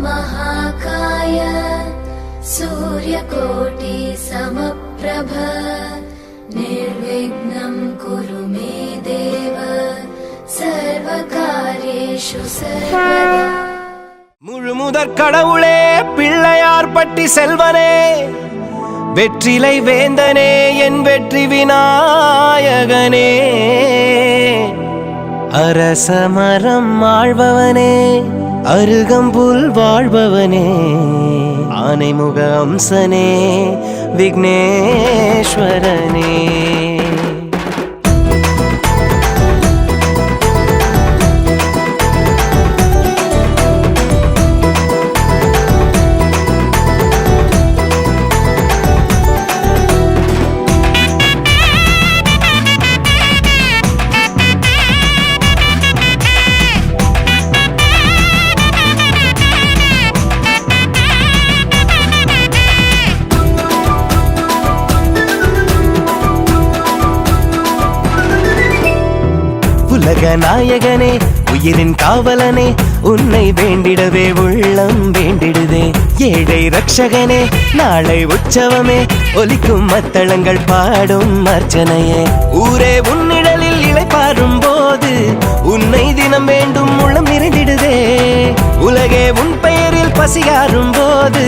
महाकाय सूर्यकोटि समप्रभ निर्विघ्नं कुरु मे देव सर्वकार्येषु सर्वदा. முழுமுதற் கடவுளே, பிள்ளையார் பட்டி செல்வனே, வெற்றிலை வேந்தனே, என் வெற்றி விநாயகனே, அரசமரம் ஆழ்பவனே, அருகம்புல் வாழ்பவனே, ஆனைமுக அம்சனே, விக்னேஸ்வரனே. உலக நாயகனே, உயிரின் காவலனே, உன்னை வேண்டிடவே உள்ளம் வேண்டிடுதே. ஏழை ரட்சகனே, நாளை உற்சவமே, ஒலிக்கும் மத்தளங்கள் பாடும் அர்ச்சனையே. ஊரே உன்னிடலில் இளைப்பாரும் போது உன்னை தினம் வேண்டும் உள்ளம் நிறைந்திடுதே. உலகே உன் பெயரில் பசியாரும் போது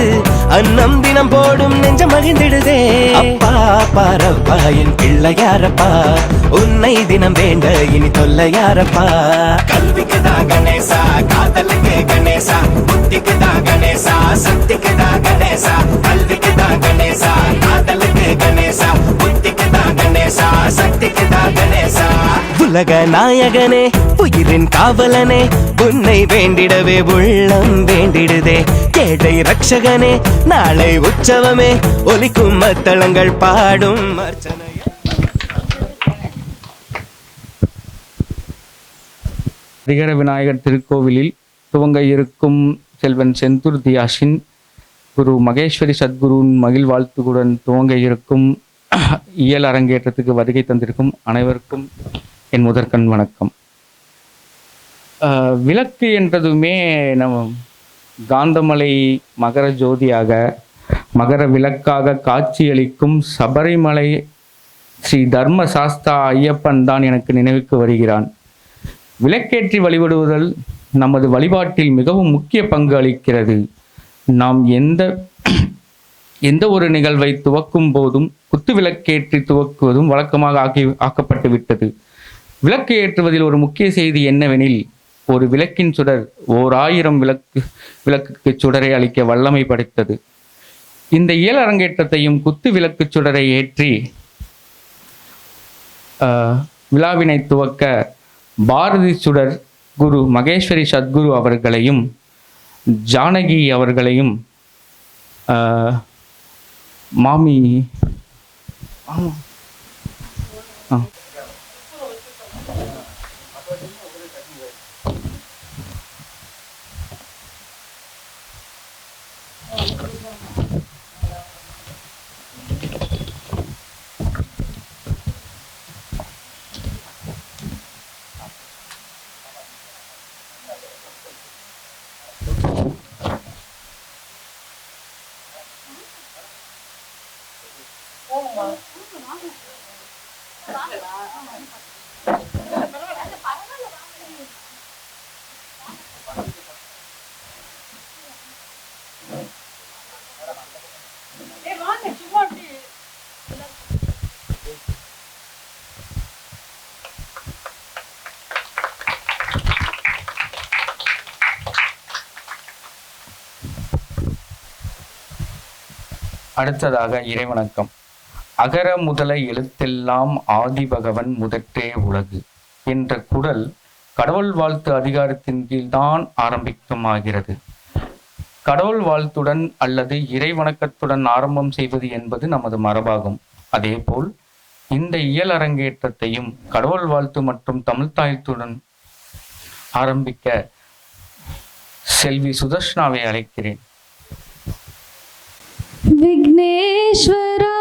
அன்னம் தினம் போடும் நெஞ்சம் மகிழ்ந்திடுதே. அப்பா பாரப்பா என் பிள்ளையாரப்பா, உன்னை தினம் வேண்ட இனி தொல்லையாரப்பா. கல்விக்குதா கணேசா, காதலுக்கு கணேசா, புத்திக்குதா கணேசா, சக்திக்குதா கணேசா. கல்விக்குதா கணேசா, காதலுக்கு கணேசா, புத்திக்குதா கணேசா, சக்திக்குதா கணேசா. உலக நாயகனே, உயிரின் காவலனே, உன்னை வேண்டிடவே உள்ளம் வேண்டிடுதே. ஏழை ரட்சகனே, நாளை உற்சவமே, ஒலிக்கும் மத்தளங்கள் பாடும் அர்ச்சனை. ஹரிஹர விநாயகர் திருக்கோவிலில் துவங்க இருக்கும் செல்வன் செந்தூர் தியாஷின் குரு மகேஸ்வரி சத்குருவின் மகிழ் வாழ்த்துக்குடன் துவங்க இருக்கும் இயல் அரங்கேற்றத்துக்கு வருகை தந்திருக்கும் அனைவருக்கும் என் முதற்கண் வணக்கம். விளக்கு என்றதுமே நம்ம காந்தமலை மகர ஜோதியாக, மகர விளக்காக காட்சியளிக்கும் சபரிமலை ஸ்ரீ தர்ம சாஸ்தா ஐயப்பன் தான் எனக்கு நினைவுக்கு வருகிறான். விளக்கேற்றி வழிபடுவதல் நமது வழிபாட்டில் மிகவும் முக்கிய பங்கு அளிக்கிறது. நாம் எந்த ஒரு நிகழ்வை துவக்கும் போதும் குத்து விளக்கேற்றி துவக்குவதும் வழக்கமாக ஆக்கப்பட்டு விட்டது. விளக்கு ஏற்றுவதில் ஒரு முக்கிய செய்தி என்னவெனில், ஒரு விளக்கின் சுடர் 1000 விளக்குக்கு சுடரை அளிக்க வல்லமை படைத்தது. இந்த இயல் அரங்கேற்றத்தையும் குத்து விளக்கு சுடரை ஏற்றி விழாவினை துவக்க பாரதி சுடர் குரு மகேஸ்வரி சத்குரு அவர்களையும் ஜானகி அவர்களையும் மாமி அடுத்ததாக இறைவணக்கம். அகர முதல எழுத்தெல்லாம் ஆதி பகவன் முதற்றே உலகு என்ற குறள் கடவுள் வாழ்த்து அதிகாரத்தின் கீழ்தான் ஆரம்பிக்கமாகிறது. கடவுள் வாழ்த்துடன் அல்லது இறை வணக்கத்துடன் ஆரம்பம் செய்வது என்பது நமது மரபாகும். அதேபோல் இந்த இயல் அரங்கேற்றத்தையும் கடவுள் வாழ்த்து மற்றும் தமிழ் தாயத்துடன் ஆரம்பிக்க செல்வி சுதர்ஷனாவை அழைக்கிறேன். விக்னேஸ்வரா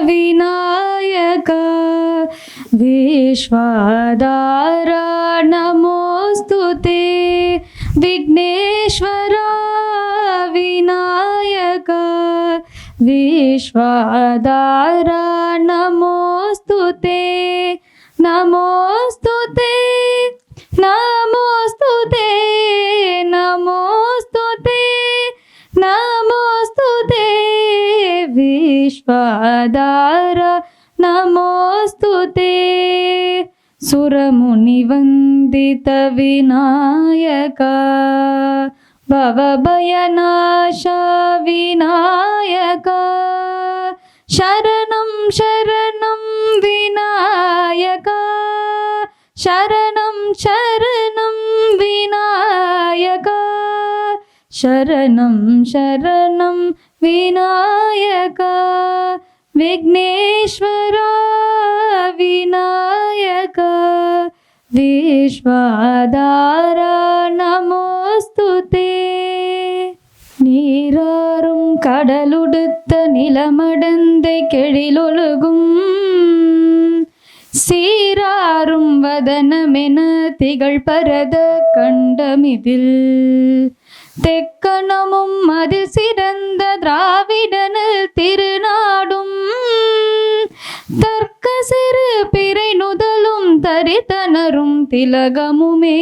விநாயகா विश्वाधारा नमोस्तुते विघ्नेश्वरा विनायक विश्वाधारा नमोस्तुते नमोस्तुते नमोस्तुते नमोस्तुते नमोस्तुते विश्वाधारा नमोस्तुते सुरमुनिवन्दित विनायक भवभयनाश विनायक शरणं शरणं विनायक शरणं शरणं विनायक शरणं शरणं विनायक विघ्नेश्वरा विनायक विश्वाधारा नमोस्तुते நீராறும் கடலுடுத்த நிலமடந்தை கெழிலொழுகும் சீராறும் வதனமென திகழ் பரத கண்டமிதில் தெக்கணமும் அதில் சிறந்த திராவிடனில் திருநாடும் தர்க்க சிறு பிறை நுதலும் தரித்தனரும் திலகமுமே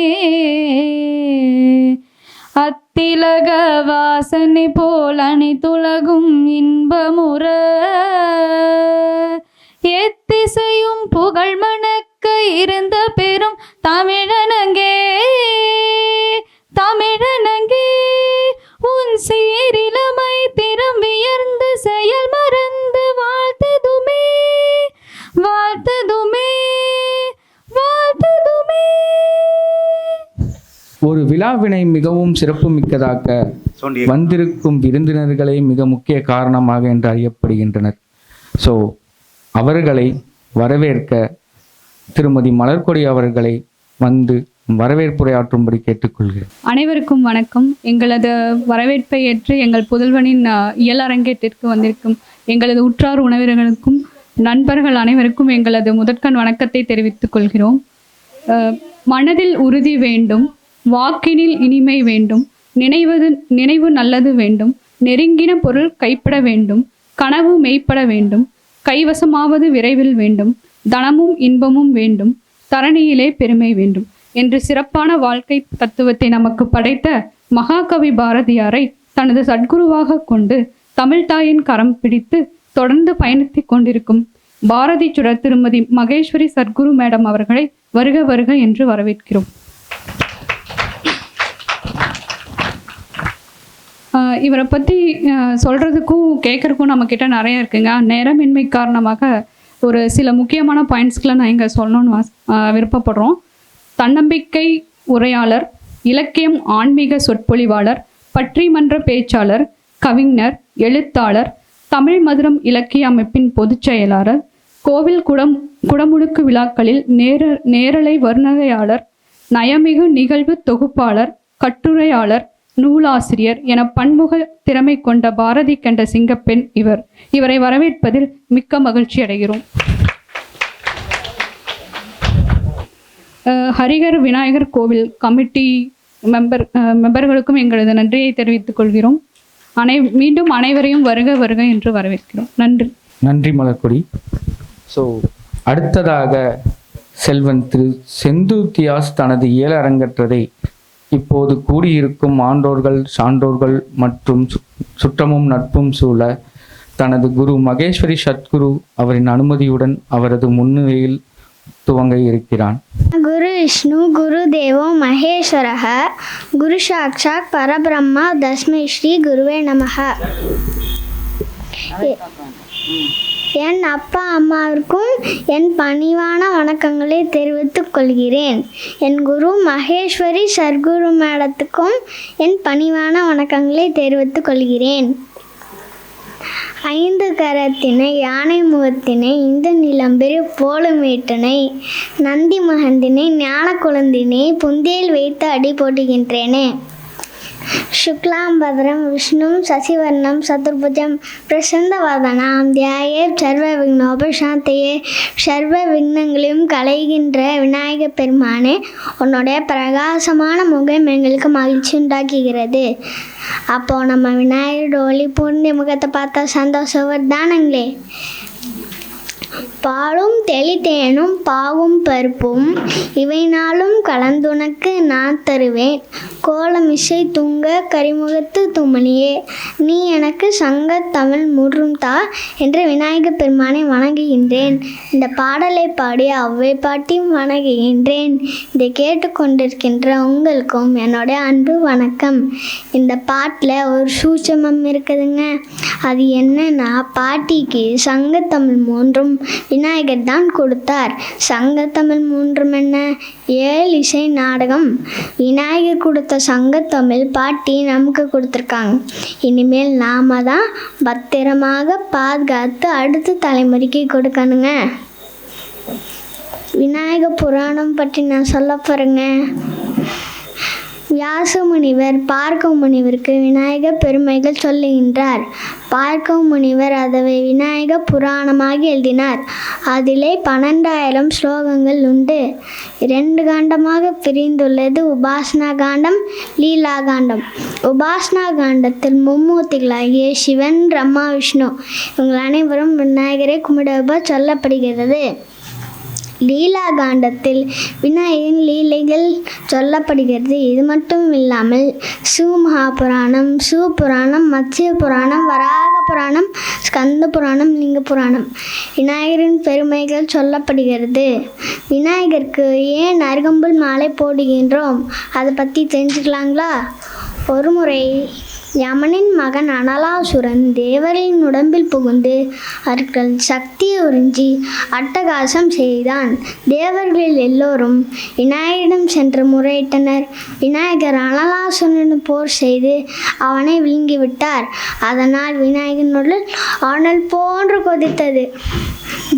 அத்திலக வாசனை போல் அணித்துலகும் இன்பமுற எத்திசையும் புகழ் மணக்க இருந்த பெரும் தமிழனங்கே தமிழனங்கே உன் சீரிலமை திறம் வியர்ந்து செயல் மறந்து வாழ்த்ததுமே வாழ்த்ததுமே வாழ்த்ததுமே. ஒரு விழாவினை மிகவும் சிறப்புமிக்கதாக்க வந்திருக்கும் விருந்தினர்களே மிக முக்கிய காரணமாக என்று அறியப்படுகின்றனர். ஸோ அவர்களை வரவேற்க திருமதி மலர்கொடி அவர்களை வந்து வரவேற்புரையாற்றும்படி கேட்டுக்கொள்கிறேன். அனைவருக்கும் வணக்கம். எங்களது வரவேற்பை ஏற்று எங்கள் புதல்வனின் இயல் அரங்கேற்றிற்கு வந்திருக்கும் எங்களது உற்றார் உறவினர்களுக்கும் நண்பர்கள் அனைவருக்கும் எங்களது முதற்கண் வணக்கத்தை தெரிவித்துக் கொள்கிறோம். மனதில் உறுதி வேண்டும், வாக்கினில் இனிமை வேண்டும், நினைவு நல்லது வேண்டும், நெருங்கின பொருள் கைப்பட வேண்டும், கனவு மெய்ப்பட வேண்டும், கைவசமாவது விரைவில் வேண்டும், தனமும் இன்பமும் வேண்டும், தரணியிலே பெருமை வேண்டும் என்று சிறப்பான வாழ்க்கை தத்துவத்தை நமக்கு படைத்த மகாகவி பாரதியாரை தனது சத்குருவாக கொண்டு தமிழ்தாயின் கரம் பிடித்து தொடர்ந்து பயணித்து கொண்டிருக்கும் பாரதி சுடர் திருமதி மகேஸ்வரி சத்குரு மேடம் அவர்களை வருக வருக என்று வரவேற்கிறோம். இவரை பற்றி சொல்கிறதுக்கும் கேட்குறதுக்கும் நம்மக்கிட்ட நிறைய இருக்குங்க. நேரமின்மை காரணமாக ஒரு சில முக்கியமான பாயிண்ட்ஸ்களை நான் இங்கே சொல்லணும்னு விருப்பப்படுறோம். தன்னம்பிக்கை உரையாளர், இலக்கியம் ஆன்மீக சொற்பொழிவாளர், பற்றிமன்ற பேச்சாளர், கவிஞர், எழுத்தாளர், தமிழ் மதுரம் இலக்கிய அமைப்பின் பொதுச் செயலாளர், கோவில் குடமுழுக்கு விழாக்களில் நேரலை வர்ணனையாளர், நயமிகு நிகழ்வு தொகுப்பாளர், கட்டுரையாளர், நூலாசிரியர் என பன்முக திறமை கொண்ட பாரதி கண்ட சிங்கப்பெண் இவரை வரவேற்பதில் மிக்க மகிழ்ச்சி அடைகிறோம். ஹரிகர் விநாயகர் கோவில் கமிட்டி மெம்பர்களுக்கும் எங்களது நன்றியை தெரிவித்துக் கொள்கிறோம். மீண்டும் அனைவரையும் வருக வருக என்று வரவேற்கிறோம். நன்றி மலர்கொடி. ஸோ அடுத்ததாக செல்வன் திரு செந்தூர் தியாஸ் தனது இயல் அரங்கேற்றதை இப்போது கூடியிருக்கும் ஆண்டோர்கள், சான்றோர்கள் மற்றும் சுற்றமும் நட்பும் சூழ தனது குரு மகேஸ்வரி சத்குரு அவரின் அனுமதியுடன் அவரது முன்னிலையில் துவங்க இருக்கிறான். குரு விஷ்ணு குரு தேவோ மகேஸ்வரः குரு சாக்ஷாத் பரபிரம்மா தஸ்மை ஸ்ரீ குருவே நமஹ. என் அப்பா அம்மாவிற்கும் என் பணிவான வணக்கங்களை தெரிவித்துக் கொள்கிறேன். என் குரு மகேஸ்வரி சர்க்குரு மேடத்துக்கும் என் பணிவான வணக்கங்களை தெரிவித்துக் கொள்கிறேன். ஐந்து கரத்தினை, யானை முகத்தினை, இந்த நிலம்பெரு போலுமீட்டனை, நந்தி மகந்தினை, ஞான குழந்தினை புந்தியில் வைத்து அடி போட்டுகின்றேனே. शुक्लांबरधरं विष्णुं शशिवर्णं चतुर्भुजं प्रसन्नवदनां ध्यायेत् சர்வவிக்னோபசாந்தயே சர்வ விக்னங்களையும் களைகின்ற விநாயக பெருமானே, உன்னுடைய பிரகாசமான முகம் எங்களுக்கு மகிழ்ச்சி உண்டாக்குகிறது. அப்போது நம்ம விநாயகரோட ஒளி பூர்ணி முகத்தை பார்த்தா சந்தோஷம் வருதானுங்களே. பாலும் தெளித்தேனும் பாவும் பருப்பும் இவை நாளும் கலந்துனக்கு நான் தருவேன். கோலமிசை துங்க கரிமுகத்து துமணியே, நீ எனக்கு சங்க தமிழ் முற்றும் தா என்று விநாயக பெருமானை வணங்குகின்றேன். இந்த பாடலை பாடி அவ்வை பாட்டியும் வணங்குகின்றேன். இதை கேட்டுக்கொண்டிருக்கின்ற உங்களுக்கும் என்னுடைய அன்பு வணக்கம். இந்த பாட்டில் ஒரு சூட்சமம் இருக்குதுங்க. அது என்னன்னா, பாட்டிக்கு சங்கத்தமிழ் மூன்றும் விநாயகர் தான் கொடுத்தார். சங்கத்தமிழ் மூன்றும் என்ன? 7 இசை நாடகம். விநாயகர் கொடுத்த சங்கத்தமிழ் பாட்டி நமக்கு கொடுத்துருக்காங்க. இனிமேல் நாம தான் பத்திரமாக பாதுகாத்து அடுத்த தலைமுறைக்கு கொடுக்கணுங்க. விநாயக புராணம் பற்றி நான் சொல்ல போகிறேங்க. வியாச முனிவர் பார்க்க முனிவருக்கு விநாயக பெருமைகள் சொல்லுகின்றார். பார்க்க முனிவர் அதை விநாயக புராணமாக எழுதினார். அதிலே 12,000 ஸ்லோகங்கள் உண்டு. 2 காண்டமாக பிரிந்துள்ளது உபாசனா காண்டம், லீலா காண்டம். உபாசனா காண்டத்தில் மும்மூர்த்திகளாகிய சிவன், பிரம்மா, விஷ்ணு இவங்கள் அனைவரும் விநாயகரை கும்பிடுவ சொல்லப்படுகிறது. லீலா காண்டத்தில் விநாயகரின் லீலைகள் சொல்லப்படுகிறது. இது மட்டும் இல்லாமல் சிவமகாபுராணம், சிவபுராணம், மத்ஸ்ய புராணம், வராக புராணம், ஸ்கந்த புராணம், லிங்க புராணம் விநாயகரின் பெருமைகள் சொல்லப்படுகிறது. விநாயகருக்கு ஏன் அருகம்புல் மாலை போடுகின்றோம் அதை பற்றி தெரிஞ்சுக்கலாங்களா? ஒரு முறை யமனின் மகன் அனலாசுரன் தேவரின் உடம்பில் புகுந்து அவர்கள் சக்தியை உறிஞ்சி அட்டகாசம் செய்தான். தேவர்கள் எல்லோரும் விநாயகரிடம் சென்று முறையிட்டனர். விநாயகர் அனலாசுரனுடன் போர் செய்து அவனை விழுங்கிவிட்டார். அதனால் விநாயகரின் உடல் அனல் போன்று கொதித்தது.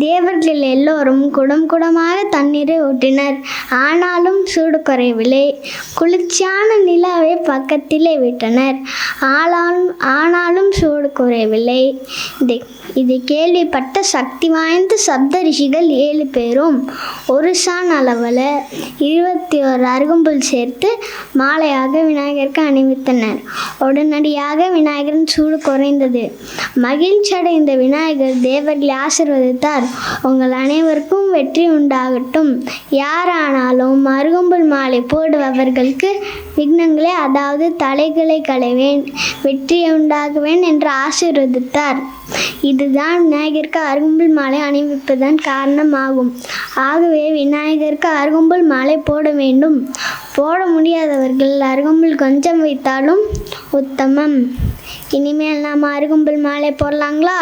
தேவர்கள் எல்லோரும் குடம் குடமாக தண்ணீரை ஊற்றினர். ஆனாலும் சூடு குறையவில்லை. குளிர்ச்சியான நிலாவை பக்கத்திலே விட்டனர். ஆனாலும் சூடு குறையவில்லை. இதை கேள்விப்பட்ட சக்தி வாய்ந்த சப்த ரிஷிகள் 7 பேரும் ஒரு சான் அளவில் 21 அருகம்புல் சேர்த்து மாலையாக விநாயகருக்கு அணிவித்தனர். உடனடியாக விநாயகரின் சூடு குறைந்தது. மகிழ்ச்சி அடைந்த விநாயகர் தேவர்களை ஆசீர்வதித்தார். உங்கள் அனைவருக்கும் வெற்றி உண்டாகட்டும். யாரானாலும் அருகம்புல் மாலை போடுபவர்களுக்கு விக்னங்களே, அதாவது தலைகளை களைவேன், வெற்றியை உண்டாகுவேன் என்று ஆசீர்வதித்தார். இதுதான் விநாயகருக்கு அருகம்புல் மாலை அணிவிப்பதன் காரணமாகும். ஆகவே விநாயகருக்கு அருகம்புல் மாலை போட வேண்டும். போட முடியாதவர்கள் அருகம்புல் கொஞ்சம் வைத்தாலும் உத்தமம். இனிமேல் நாம் அருகம்புல் மாலை போடலாங்களா?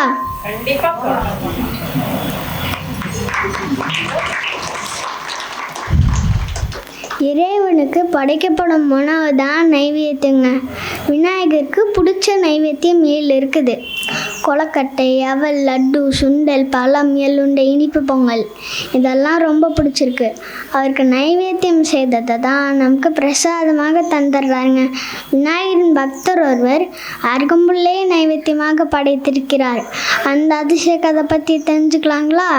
இறைவனுக்கு படைக்கப்படும் உணவு தான் நைவேத்தியங்க. விநாயகருக்கு பிடிச்ச நைவேத்தியம் 7 இருக்குது. கொலக்கட்டை, அவல், லட்டு, சுண்டல், பழம், எள்ளுண்டை, இனிப்பு பொங்கல் இதெல்லாம் ரொம்ப பிடிச்சிருக்கு. அவருக்கு நைவேத்தியம் செய்ததை தான் நமக்கு பிரசாதமாக தந்துடுறாருங்க. விநாயகரின் பக்தர் ஒருவர் அருகம்புல்லே நைவேத்தியமாக படைத்திருக்கிறார். அந்த அதிசய கதை பற்றி தெரிஞ்சுக்கலாங்களா?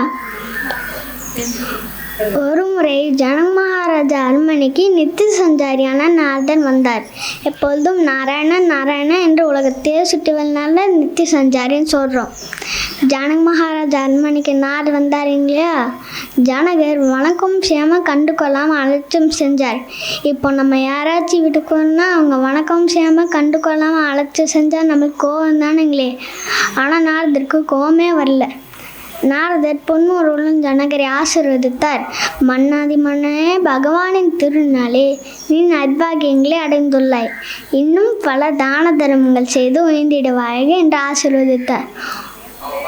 ஒரு முறை ஜனக மகாராஜா அரண்மனைக்கு நித்திய சஞ்சாரியான நாரதன் வந்தார். எப்பொழுதும் நாராயணன் நாராயணன் என்று உலகத்தையே சுற்றி வந்தனால நித்திய சஞ்சாரின்னு சொல்கிறோம். ஜனக மகாராஜா அரண்மனைக்கு நாரதர் வந்தார் இல்லையா? ஜனகர் வணக்கம் செய்யாமல் கண்டு கொள்ளாமல் அலட்சியம் செஞ்சார். இப்போ நம்ம யாராச்சும் வீட்டுக்குன்னா அவங்க வணக்கம் செய்யாமல் கண்டு கொள்ளாமல் அலட்சியம் செஞ்சால் நம்மளுக்கு கோவம் தானுங்களே. ஆனால் நாரதருக்கு கோவமே வரல. நாரதர் பொன்முருளும் ஜனகரை ஆசீர்வதித்தார். மன்னாதி மன்னனே, பகவானின் திருநாளே, நீ நற்பாகியங்களை அடைந்துள்ளாய். இன்னும் பல தான தர்மங்கள் செய்து உயர்ந்திடுவாயாக என்று ஆசீர்வதித்தார்.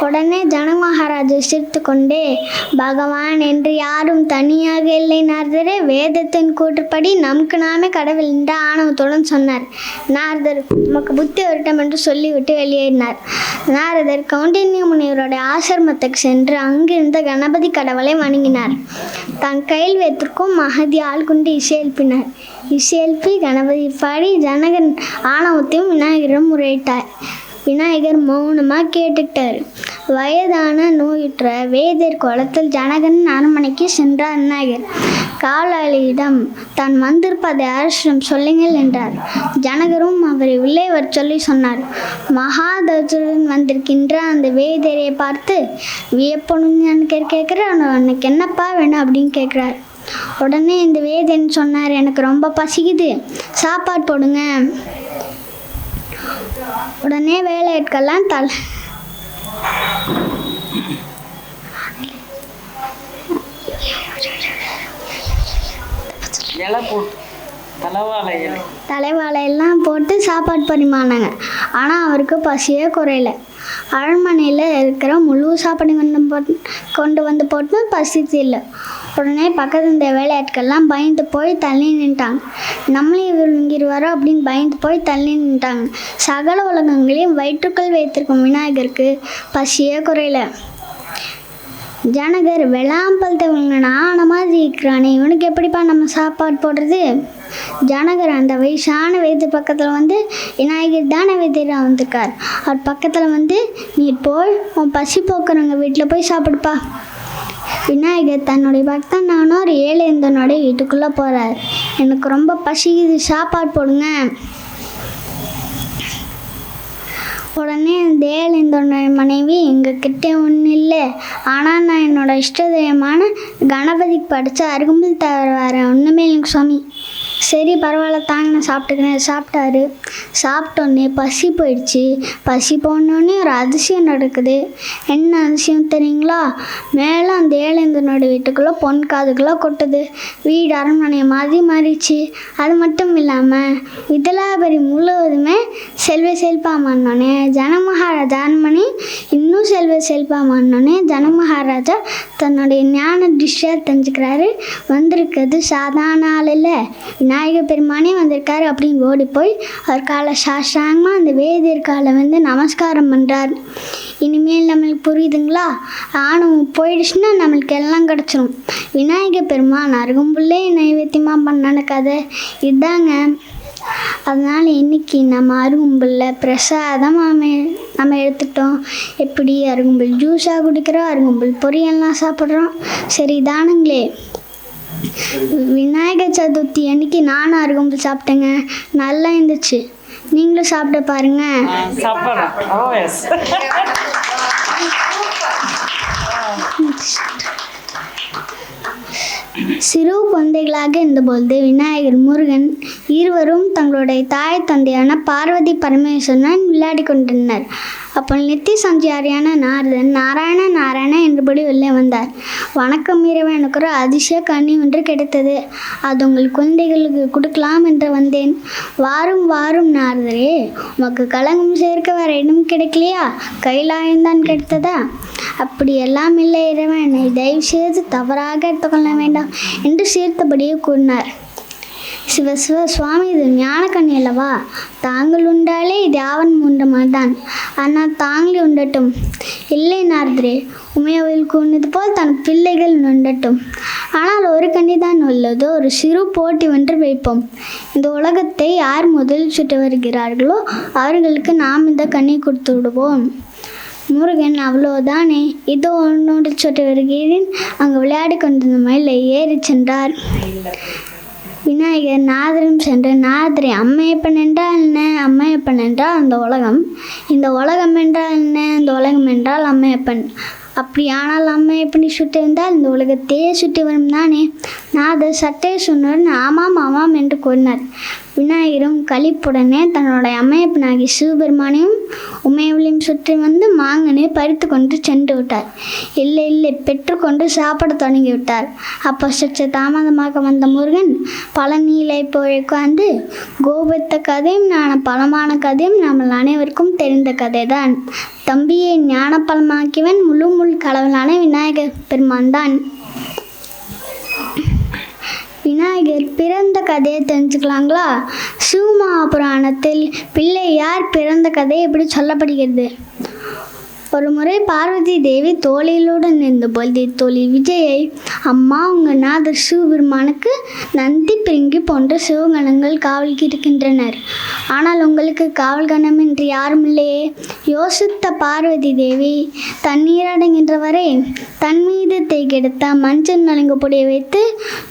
உடனே ஜனக மகாராஜா சிரித்து கொண்டே, பகவான் என்று யாரும் தனியாக இல்லை நாரதரே, வேதத்தின் கூற்றுப்படி நமக்கு நாமே கடவுள் என்று ஆணவத்துடன் சொன்னார். நாரதர் உமக்கு புத்தி வரட்டும் என்று சொல்லிவிட்டு வெளியேறினார். நாரதர் கௌண்டின்ய முனிவருடைய ஆசிரமத்துக்கு சென்று அங்கிருந்த கணபதி கடவுளை வணங்கினார். தன் கையில் வைத்திருக்கும் மகதி ஆள் கொண்டு இசையெழுப்பினார். இசையெழுப்பி கணபதி பாடி ஜனகன் ஆணவத்தையும் விநாயகரும் முறையிட்டார். விநாயகர் மௌனமாக கேட்டுக்கிட்டார். வயதான நோயுற்ற வேதர் கோலத்தில் ஜனகன் அரண்மனைக்கு சென்றார். விநாயகர் காலாளியிடம் தான் வந்திருப்பதை அரசிடம் சொல்லுங்கள் என்றார். ஜனகரும் அவரை உள்ளே வர சொல்லி சொன்னார். மகாதஜுடன் வந்திருக்கின்ற அந்த வேதரை பார்த்து வியப்பணும் கேட்குறார். உனக்கு என்னப்பா வேணும் அப்படின்னு கேட்குறார். உடனே இந்த வேதன் சொன்னார், எனக்கு ரொம்ப பசிக்குது, சாப்பாடு போடுங்க. உடனே வேலையாட்கள்லாம் தலைவாழையெல்லாம் போட்டு சாப்பாடு பரிமாறினாங்க. ஆனால் அவருக்கு பசியே குறையல. அரண்மனையில் இருக்கிற முழு சாப்பாடு கொண்டு வந்து போட்டு பசி இல்லை. உடனே பக்கத்து இந்த வேலையாட்கள்லாம் பயந்து போய் தள்ளி நின்ட்டாங்க. நம்மளே விழுங்கிடுவாரோ அப்படின்னு பயந்து போய் தள்ளி நின்ட்டாங்க. சகல உலகங்களையும் வயிற்றுக்குள் வைத்திருக்கும் விநாயகருக்கு பசியே குறையல. ஜனகர் வெள்ளாம்பழத்தை ஆன மாதிரி இருக்கிறானே, இவனுக்கு எப்படிப்பா நம்ம சாப்பாடு போடுறது? ஜனகர் அந்த வயசான வேது பக்கத்தில் வந்து விநாயகர் தானே வேதிராக வந்திருக்கார். அவர் பக்கத்தில் வந்து, நீ போய் உன் பசி போக்குறவங்க வீட்டில் போய் சாப்பிடுப்பா. விநாயகர் தன்னுடைய பக்தனான ஒரு ஏழைந்தனுடைய வீட்டுக்குள்ளே போகிறார். எனக்கு ரொம்ப பசிக்குது, சாப்பாடு போடுங்க. உடனே அந்த ஏழைந்தனுடைய மனைவி, எங்ககிட்ட ஒன்றும் இல்லை, ஆனால் நான் என்னோடய இஷ்ட தெய்வமான கணபதிக்கு படித்த அருகம்புல் தவிர வேறு ஒன்றுமே இல்லைங்க சுவாமி. சரி பரவாயில்ல தாங்க, நான் சாப்பிட்டுக்கிறேன். சாப்பிட்டாரு. சாப்பிட்டோன்னே பசி போயிடுச்சு. பசி போனோடனே ஒரு அதிசயம் நடக்குது. என்ன அதிசயம் தெரியுங்களா? மேலே அந்த ஏழைந்தனோட வீட்டுக்குள்ளே பொன் காதுக்குள்ளே கொட்டுது. வீடு அரண்மனையை மாதிரி மாறிடுச்சு. அது மட்டும் இல்லாமல் விதலாபரி முழுவதுமே செல்வ செழிப்பாமானோடனே ஜனக மகாராஜா அரண்மனை இன்னும் செல்வ செழிப்பாமானோடனே ஜனக மகாராஜா தன்னுடைய ஞான டிஷ்ஷாக தெரிஞ்சுக்கிறாரு. வந்திருக்கிறது சாதாரண ஆள் இல்லை, விநாயகர் பெருமானே வந்திருக்காரு அப்படின்னு ஓடி போய் அவர் காலை சாஷ்டாங்கமாக அந்த வேதியர் காலை வந்து நமஸ்காரம் பண்ணுறார். இனிமேல் நம்மளுக்கு புரியுதுங்களா? ஆணவம் போயிடுச்சுன்னா நம்மளுக்கு எல்லாம் கிடச்சிரும். விநாயகர் பெருமான் அருகம்புல்லே நைவேத்தியமாக பண்ண கதை இதுதாங்க. அதனால் இன்றைக்கி நம்ம அருகம்புல்ல பிரசாதம் நம்ம எடுத்துட்டோம். எப்படி அருகம்புல் ஜூஸாக குடிக்கிறோம், அருகம்புல் பொரியல்லாம் சாப்பிட்றோம். சரி தானுங்களே. விநாயகர் சதுர்த்தி அன்னைக்கு நானும் அருகம்புல் சாப்பிட்டேங்க. நல்லா இருந்துச்சு. நீங்களும் சாப்பிட பாருங்க. சிறு குழந்தைகளாக இருந்தபொழுது விநாயகர் முருகன் இருவரும் தங்களுடைய தாய் தந்தையான பார்வதி பரமேஸ்வரன் விளையாடி கொண்டிருந்தனர். அப்போ நித்திய சஞ்சாரியான நாரதன் நாராயண நாராயண என்றபடி உள்ளே வந்தார். வணக்கம் இறைவன், எனக்கு ஒரு அதிசய கனி ஒன்று கிடைத்தது, அது உங்கள் குழந்தைகளுக்கு கொடுக்கலாம் என்று வந்தேன். வாரும் வாரும் நாரதரே, உமக்கு கலங்கம் சேர்க்க வேற இடம் கிடைக்கலையா? கைலாயம்தான் கிடைத்ததா? அப்படி எல்லாம் இல்லை இறைவன், என்னை தயவு செய்து தவறாக எடுத்துக்கொள்ள வேண்டாம் என்று சீர்த்தபடியே கூறினார். சிவ சுவாமி, இது ஞானக்கண்ணி அல்லவா? தாங்கள் உண்டாலே இது யாவன் மூன்ற மாதிரிதான், ஆனால் தாங்களே உண்டட்டும். இல்லை நாரதரே, உமையவில் கூறினது போல் தன் பிள்ளைகள் உண்டட்டும். ஆனால் ஒரு கண்ணி தான் உள்ளதோ, ஒரு சிறு போட்டி ஒன்று வைப்போம். இந்த உலகத்தை யார் முதலில் சுற்றி வருகிறார்களோ அவர்களுக்கு நாம் இந்த கண்ணி கொடுத்து விடுவோம். முருகன் அவ்வளோதானே, இதோ ஒன்னோடு சுற்றி வருகிறேன். அங்கு விளையாடி கொண்டிருந்த மயிலை ஏறி சென்றார். விநாயகர் நாதரும் சென்று, நாதரை அம்மையப்பன் என்றால் என்ன? அம்மையப்பன் என்றால் அந்த உலகம். இந்த உலகம் என்றால் என்ன? இந்த உலகம் என்றால் அம்மையப்பன். அப்படியானால் அம்மையப்பனை சுற்றி வந்தால் இந்த உலகத்தையே சுற்றி வரும் தானே? நாதர் சட்டை சொன்னவுடன் ஆமாம் ஆமாம் என்று கூறினார். விநாயகரும் களிப்புடனே தன்னுடைய அம்மையப்பனாகி சிவபெருமானையும் உமையவளையும் சுற்றி வந்து மாங்கனை பறித்து கொண்டு சென்று விட்டார். இல்லை இல்லை பெற்றுக்கொண்டு சாப்பிட தொடங்கி விட்டார். அப்போ சற்று தாமதமாக வந்த முருகன் பழனியிலே போய் உட்கார்ந்து கோபத்த கதையும் பலமான கதையும் நம்ம அனைவருக்கும் தெரிந்த கதைதான். தம்பியை ஞானப்பழமாக்கியவன் முழு கடவுளான விநாயகர் பெருமான் தான். விநாயகர் பிறந்த கதையை தெரிஞ்சுக்கலாங்களா? சிவமகாபுராணத்தில் பிள்ளையார் பிறந்த கதை எப்படி சொல்லப்படுகிறது? ஒரு முறை பார்வதி தேவி தோழிகளுடன் இருந்தபோது தோழி விஜயை, அம்மா உங்கள் நாதர் சிவபெருமானுக்கு நந்தி பிரிங்கி போன்ற சிவகணங்கள் காவலுக்கு இருக்கின்றனர். ஆனால் உங்களுக்கு காவல் கணம் என்று யாரும் இல்லையே. யோசித்த பார்வதி தேவி தண்ணீர் அடங்கின்ற வரை தன் மீது தேய்கெடுத்த மஞ்சள் நலுங்கு பொடியை வைத்து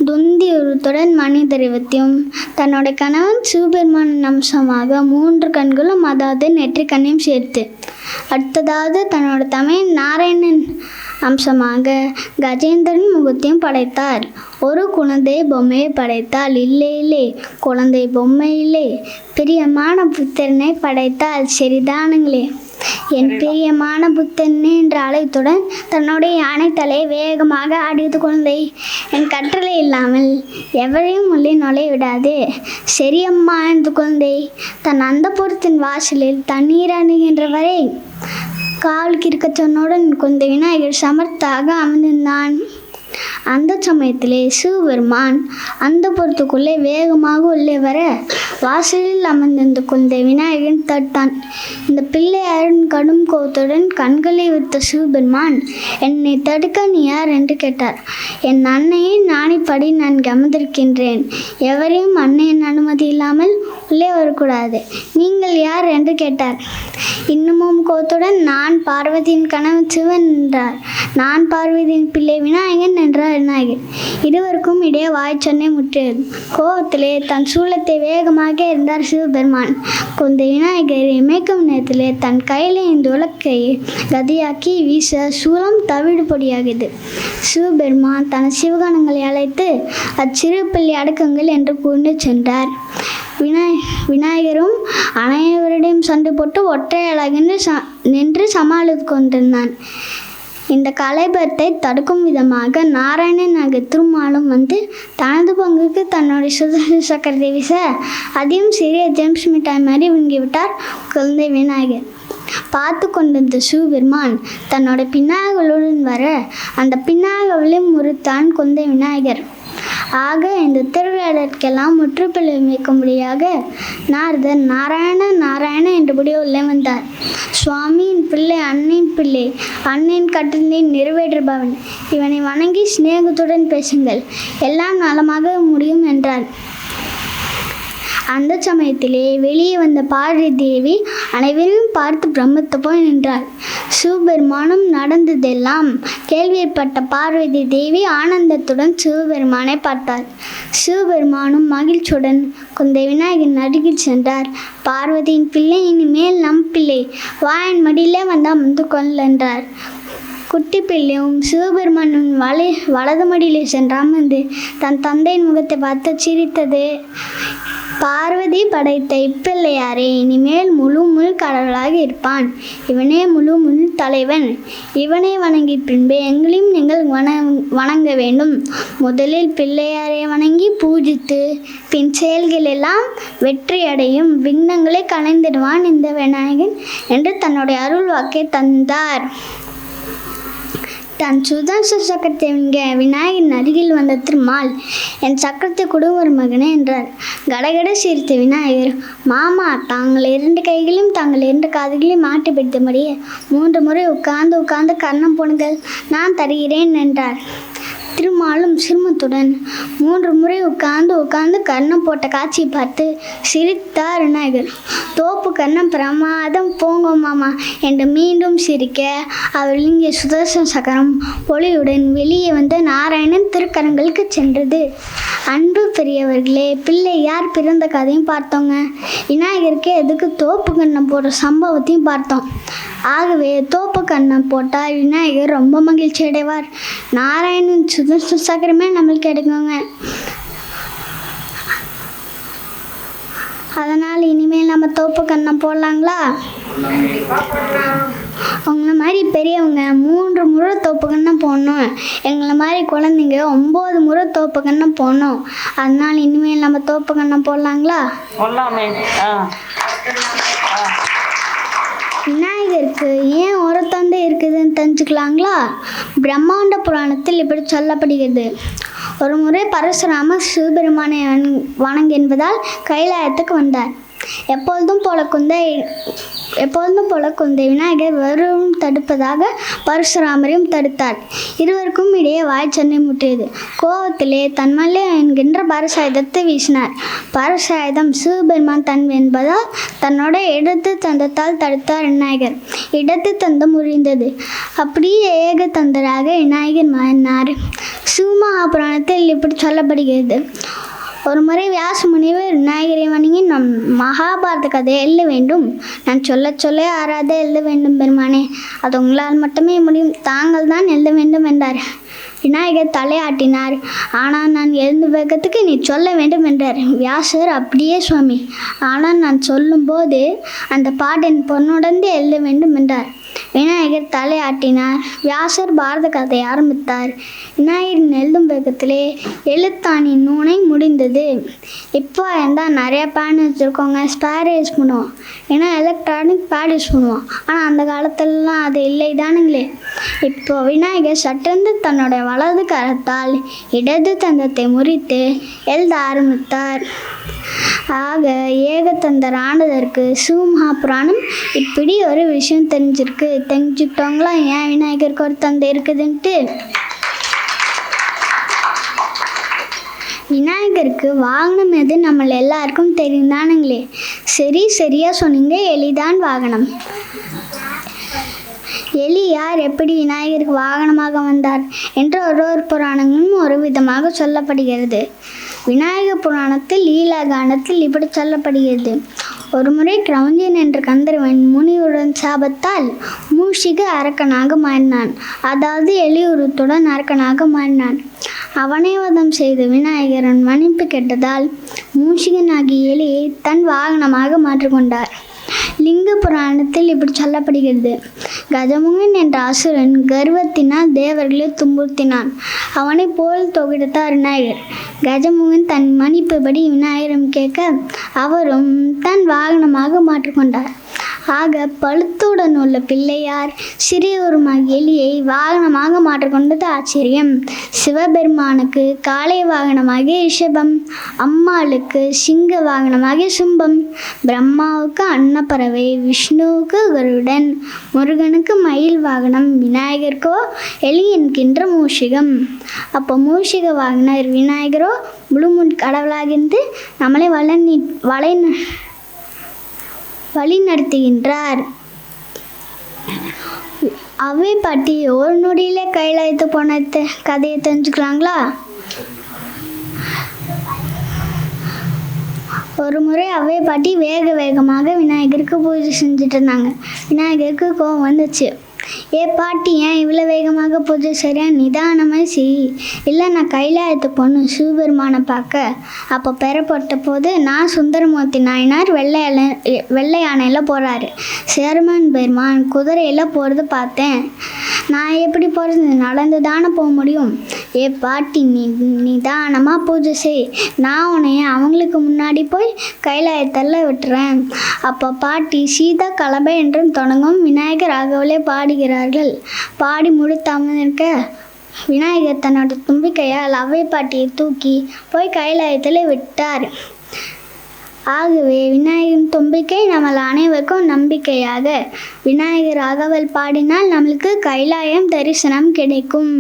துந்தி உருத்துடன் மணி தெய்வத்தையும் தன்னோட கணவன் சிவபெருமானின் அம்சமாக 3 கண்களும் அதாவது நெற்றி கண்ணையும் சேர்த்து அடுத்ததாவது தன்னோட தமையன் நாராயணன் அம்சமாக கஜேந்திரன் முகத்தையும் படைத்தார். ஒரு குழந்தை பொம்மையை படைத்தால். இல்லை குழந்தை பொம்மை இல்லை, பிரியமான புத்திரனை படைத்தால். சரிதானுங்களே. என் பிரியமான புத்தனே என்ற அழைத்துடன் தன்னுடைய யானை தலையை வேகமாக ஆடியது குழந்தை. என் கட்டளை இல்லாமல் எவரையும் உள்ளே நுழைய விடாது. சரியம்மா என்று குழந்தை தன் அந்தப்புறத்தின் வாசலில் தண்ணீர் அணுகின்ற வரை காவலுக்கு இருக்க சொன்னவுடன் குழந்தை விநாயகர் சமர்த்தாக அமர்ந்திருந்தான். அந்த சமயத்திலே சிவபெருமான் அந்த புறத்துக்குள்ளே வேகமாக உள்ளே வர வாசலில் அமர்ந்திருந்த குழந்தை விநாயகன் தட்டான். இந்த பிள்ளையாரின் கடும் கோபத்துடன் கண்களை விட்ட சிவபெருமான், என்னை தடுக்க நீ யார் என்று கேட்டார். என் அன்னையை நாணிப்படி நான் அமர்ந்திருக்கின்றேன். எவரையும் அன்னையின் அனுமதி இல்லாமல் உள்ளே வரக்கூடாது. நீங்கள் யார் என்று கேட்டார். இன்னமும் கோபத்துடன், நான் பார்வதியின் கணவன் சிவன் என்றார். நான் பார்வதியின் பிள்ளை விநாயகன் என்றார் விநாயகர். இருவருக்கும் இடையே வாய்ச்சொன்னை முற்றியது. கோபத்திலே தன் சூலத்தை வேகமாக இருந்தார் சிவபெருமான். குழந்தை விநாயகர் இமைக்கும் நேரத்திலே தன் கையிலே இந்த உலக்கை கதியாக்கி வீச சூலம் தவிடு பொடியாகியது. சிவபெருமான் தன் சிவகணங்களை அழைத்து அச்சிறு பிள்ளை அடக்குங்கள் என்று கூண்டு சென்றார். விநாயகரும் அனைவரிடையும் சண்டை போட்டு ஒற்றை அழகென்று நின்று சமாளித்து கொண்டிருந்தான். இந்த கலைபத்தை தடுக்கும் விதமாக நாராயணன் ஆகிய திருமாலும் வந்து தனது பங்குக்கு தன்னுடைய சுதர்சன சக்கரத்தை வீச அதையும் சிறிய ஜெம்ஸ் மிட்டாய் மாதிரி விழுங்கிவிட்டார் குழந்தை விநாயகர். பார்த்து கொண்டிருந்த சிவபெருமான் தன்னோட பின்னாகளுடன் வர அந்த பின்னாகவிலும் முறித்தான் குழந்தை விநாயகர். ஆக இந்த திருவிழாவிற்கெல்லாம் முற்றுப்புள்ளி வைக்கும்படியாக நாரதர் நாராயண என்றபடி உள்ளே வந்தார். சுவாமியின் பிள்ளை அன்னையின் பிள்ளை, அன்னையின் கட்டளை நிறைவேற்றுபவன், இவனை வணங்கி சிநேகத்துடன் பேசுங்கள், எல்லாம் நலமாக முடியும் என்றார். அந்த சமயத்திலே வெளியே வந்த பார்வதி தேவி அனைவரையும் பார்த்து பிரமித்து போய் நின்றாள். சிவபெருமானும் நடந்ததெல்லாம் கேள்விப்பட்ட பார்வதி தேவி ஆனந்தத்துடன் சிவபெருமானை பார்த்தாள். சிவபெருமானும் மகிழ்ச்சியுடன் குழந்தை விநாயகன் அருகில் சென்றார். பார்வதியின் பிள்ளை இனிமேல் நம் பிள்ளை, வாயன் மடியிலே வந்து அமர்ந்து கொள் என்றார். குட்டி பிள்ளையும் சிவபெருமானின் வலது மடியிலே சென்று அமர்ந்து தன் தந்தையின் முகத்தை பார்த்து சிரித்தது. பார்வதி படைத்த இப்பிள்ளையாரே இனிமேல் முழு கடவுளாக இருப்பான். இவனே முழு தலைவன். இவனை வணங்கி பின்பு எங்களையும் நீங்கள் வணங்க வேண்டும். முதலில் பிள்ளையாரை வணங்கி பூஜித்து பின் செயல்கள் எல்லாம் வெற்றியடையும், விக்னங்களை கலைந்திடுவான் இந்த விநாயகன் என்று தன்னுடைய அருள் வாக்கை தந்தார். தன் சுதர்சன சக்கரத்தை விநாயகன் அருகில் வந்த திருமால், என் சக்கரத்தை கொடு ஒரு மகனே என்றார். கடகட சிரித்த விநாயகர், மாமா தாங்கள் 2 கைகளையும் தாங்கள் 2 காதுகளையும் மாட்டி பிடித்தபடியே 3 முறை உட்கார்ந்து கர்ணம் போடுங்கள், நான் தருகிறேன் என்றார். திருமாலும் சிறுமத்துடன் 3 முறை உட்கார்ந்து கர்ணம் போட்ட காட்சியை பார்த்து சிரித்தார் விநாயகர். தோப்பு கர்ணம் பிரமாதம், போங்க மாமா என்று மீண்டும் சிரிக்க அவர் இங்கே சுதர்சன சக்கரம் ஒளியுடன் வெளியே வந்த நாராயணன் திருக்கரங்களுக்கு சென்றது. அன்பு பெரியவர்களே, பிள்ளை யார் பிறந்த கதையும் பார்த்தோங்க. விநாயகருக்கு எதுக்கு தோப்பு கண்ணம் போடுற சம்பவத்தையும் பார்த்தோம். ஆகவே தோப்பு கண்ணம் போட்டால் விநாயகர் ரொம்ப மகிழ்ச்சி அடைவார். நாராயணன் சுதர்சன சக்கரமே நம்மளுக்கு எடுக்குங்க. அதனால் இனிமேல் நம்ம தோப்பு கன்னம் போடலாங்களா? உங்களை மாதிரி பெரியவங்க 3 முறை தோப்பு கன்னம் போடணும், எங்களை மாதிரி குழந்தைங்க 9 முறை தோப்பு கன்னம் போடணும். அதனால் இனிமேல் நம்ம தோப்பு கன்னம் போடலாங்களா? விநாயகருக்கு ஏன் ஒரு தந்தை இருக்குதுன்னு தெரிஞ்சுக்கலாங்களா? பிரம்மாண்ட புராணத்தில் இப்படி சொல்லப்படுகிறது. ஒரு முறை பரசுராமர் சிவபெருமானை வணங்கு என்பதால் கைலாயத்துக்கு வந்தார். எப்பொழுதும் போல குந்தை விநாயகர் வரும் தடுப்பதாக பரசுராமரையும் தடுத்தார். இருவருக்கும் இடையே வாய்ச்சண்டை முற்றியது. கோபத்திலே தன்மல்லே என்கின்ற பரசாயுதத்தை வீசினார். பரசாயுதம் சிவபெருமான் தன் என்பதால் தன்னோட இடது தந்தத்தால் தடுத்தார் விநாயகர். இடது தந்தம் முறிந்தது. அப்படியே ஏக தந்தராக விநாயகர் மாறினார். சிவமகாபுராணத்தில் இப்படி சொல்லப்படுகிறது. ஒரு முறை வியாச முனிவர் விநாயகரை வணங்கி நம் மகாபாரத கதையை எழுத வேண்டும், நான் சொல்ல ஆறாத எழுத வேண்டும் பெருமானே, அது உங்களால் மட்டுமே முடியும், தாங்கள் தான் எழுத வேண்டும் என்றார். விநாயகர் தலையாட்டினார். ஆனால் நான் எழுந்த வேகத்துக்கு நீ சொல்ல வேண்டும் என்றார். வியாசர் அப்படியே சுவாமி, ஆனால் நான் சொல்லும்போது அந்த பாட்டின் பொன்னுடந்து எழுத வேண்டும் என்றார். விநாயகர் தலையாட்டினார். வியாசர் பாரத கதையை ஆரம்பித்தார். விநாயகரின் எழுதும் வேகத்திலே எழுத்தாணின் நூனை முடிந்தது. இப்போ இருந்தால் நிறைய பேன் வச்சுருக்கோங்க, ஸ்பேர் யூஸ் பண்ணுவோம், ஏன்னா எலக்ட்ரானிக் பேட் யூஸ் பண்ணுவோம். ஆனால் அந்த காலத்துலலாம் அது இல்லை தானுங்களே. இப்போ விநாயகர் சட்டென்று தன்னோட வலது கரத்தால் இடது தந்தத்தை முறித்து எழுத ஆரம்பித்தார். ஆக ஏகத்தந்தர் ஆனதற்கு சிவமகாபுராணம் இப்படி ஒரு விஷயம் தெரிஞ்சுக்கிட்டோங்களா ஏன் விநாயகருக்கு ஒரு தந்தை இருக்குதுன்ட்டு. விநாயகருக்கு வாகனம் எது நம்ம எல்லாருக்கும் தெரிந்தானுங்களே. சரியா சொன்னீங்க, எலிதான் வாகனம். எலி யார் எப்படி விநாயகருக்கு வாகனமாக வந்தார் என்று ஒரு புராணங்களும் ஒரு விதமாக சொல்லப்படுகிறது. விநாயகர் புராணத்தில் லீலா காண்டத்தில் இப்படி சொல்லப்படுகிறது. ஒரு முறை கிரௌஞ்சன் என்ற கந்தர்வன் முனிவுடன் சாபத்தால் மூஷிக அரக்கனாக மாறினான். அதாவது எலியுருத்துடன் அரக்கனாக மாறினான். அவனை வதம் செய்து விநாயகரன் மன்னிப்பு கேட்டதால் மூஷிகனாகிய எலியை தன் வாகனமாக மாற்றிக்கொண்டார். லிங்க புராணத்தில் இப்படி சொல்லப்படுகிறது. கஜமுகன் என்ற அசுரன் கர்வத்தினால் தேவர்களை துன்புறுத்தினான். அவனை போல் தொகுத்தார் விநாயகர். கஜமுகன் தன் மன்னிப்புபடி விநாயகரும் கேட்க அவரும் தன் வாகனமாக மாற்றிக்கொண்டார். ஆக பழுத்துடன் உள்ள பிள்ளையார் சிறியவருமாகிய எலியை வாகனமாக மாற்றிக்கொண்டது ஆச்சரியம். சிவபெருமானுக்கு காளை வாகனமாகிய ரிஷபம், அம்மாளுக்கு சிங்க வாகனமாகிய சும்பம், பிரம்மாவுக்கு அன்னப்பறவை, விஷ்ணுவுக்கு கருடன், முருகனுக்கு மயில் வாகனம், விநாயகருக்கோ எலி என்கின்ற மூஷிகம். அப்போ மூஷிக வாகனர் விநாயகரோ முழுமுன் கடவுளாகிருந்து நம்மளை வழி நடத்துகின்றார். அவை பாட்டி ஒரு நொடியிலே கைலாயத்து போன கதையை தெரிஞ்சுக்கலாங்களா? ஒரு முறை அவை பாட்டி வேகமாக விநாயகருக்கு பூஜை செஞ்சுட்டு இருந்தாங்க. விநாயகருக்கு கோபம் வந்துச்சு. ஏ பாட்டி, ஏன் இவ்வளோ வேகமாக பூஜை சரியா நிதானமாக செய், இல்லை நான் கைலாயத்து பொண்ணு சிவபெருமானை பார்க்க. அப்போ பெறப்பட்ட போது நான் சுந்தரமூர்த்தி நாயனார் வெள்ளை யானையில் போகிறாரு, சேர்மன் பெருமான் குதிரையில் போகிறது பார்த்தேன். நான் எப்படி போகிறது, நடந்து தானே போக முடியும். ஏ பாட்டி, நிதானமாக பூஜை செய், நான் உன்னைய அவங்களுக்கு முன்னாடி போய் கைலாயத்தில் விட்டுறேன். அப்போ பாட்டி சீதா கலபை என்றும் தொடங்கும் விநாயகர் ஆகவலே பாடுகிறார்கள். பாடி முடித்தாமலிருக்க விநாயகர் தன்னோட தும்பிக்கையால் அவை பாட்டியை தூக்கி போய் கைலாயத்தில் விட்டார். ஆகவே விநாயகரின் தும்பிக்கை நம்மள் அனைவருக்கும் நம்பிக்கையாக விநாயகர் ஆகவல் பாடினால் நம்மளுக்கு கைலாயம் தரிசனம் கிடைக்கும்.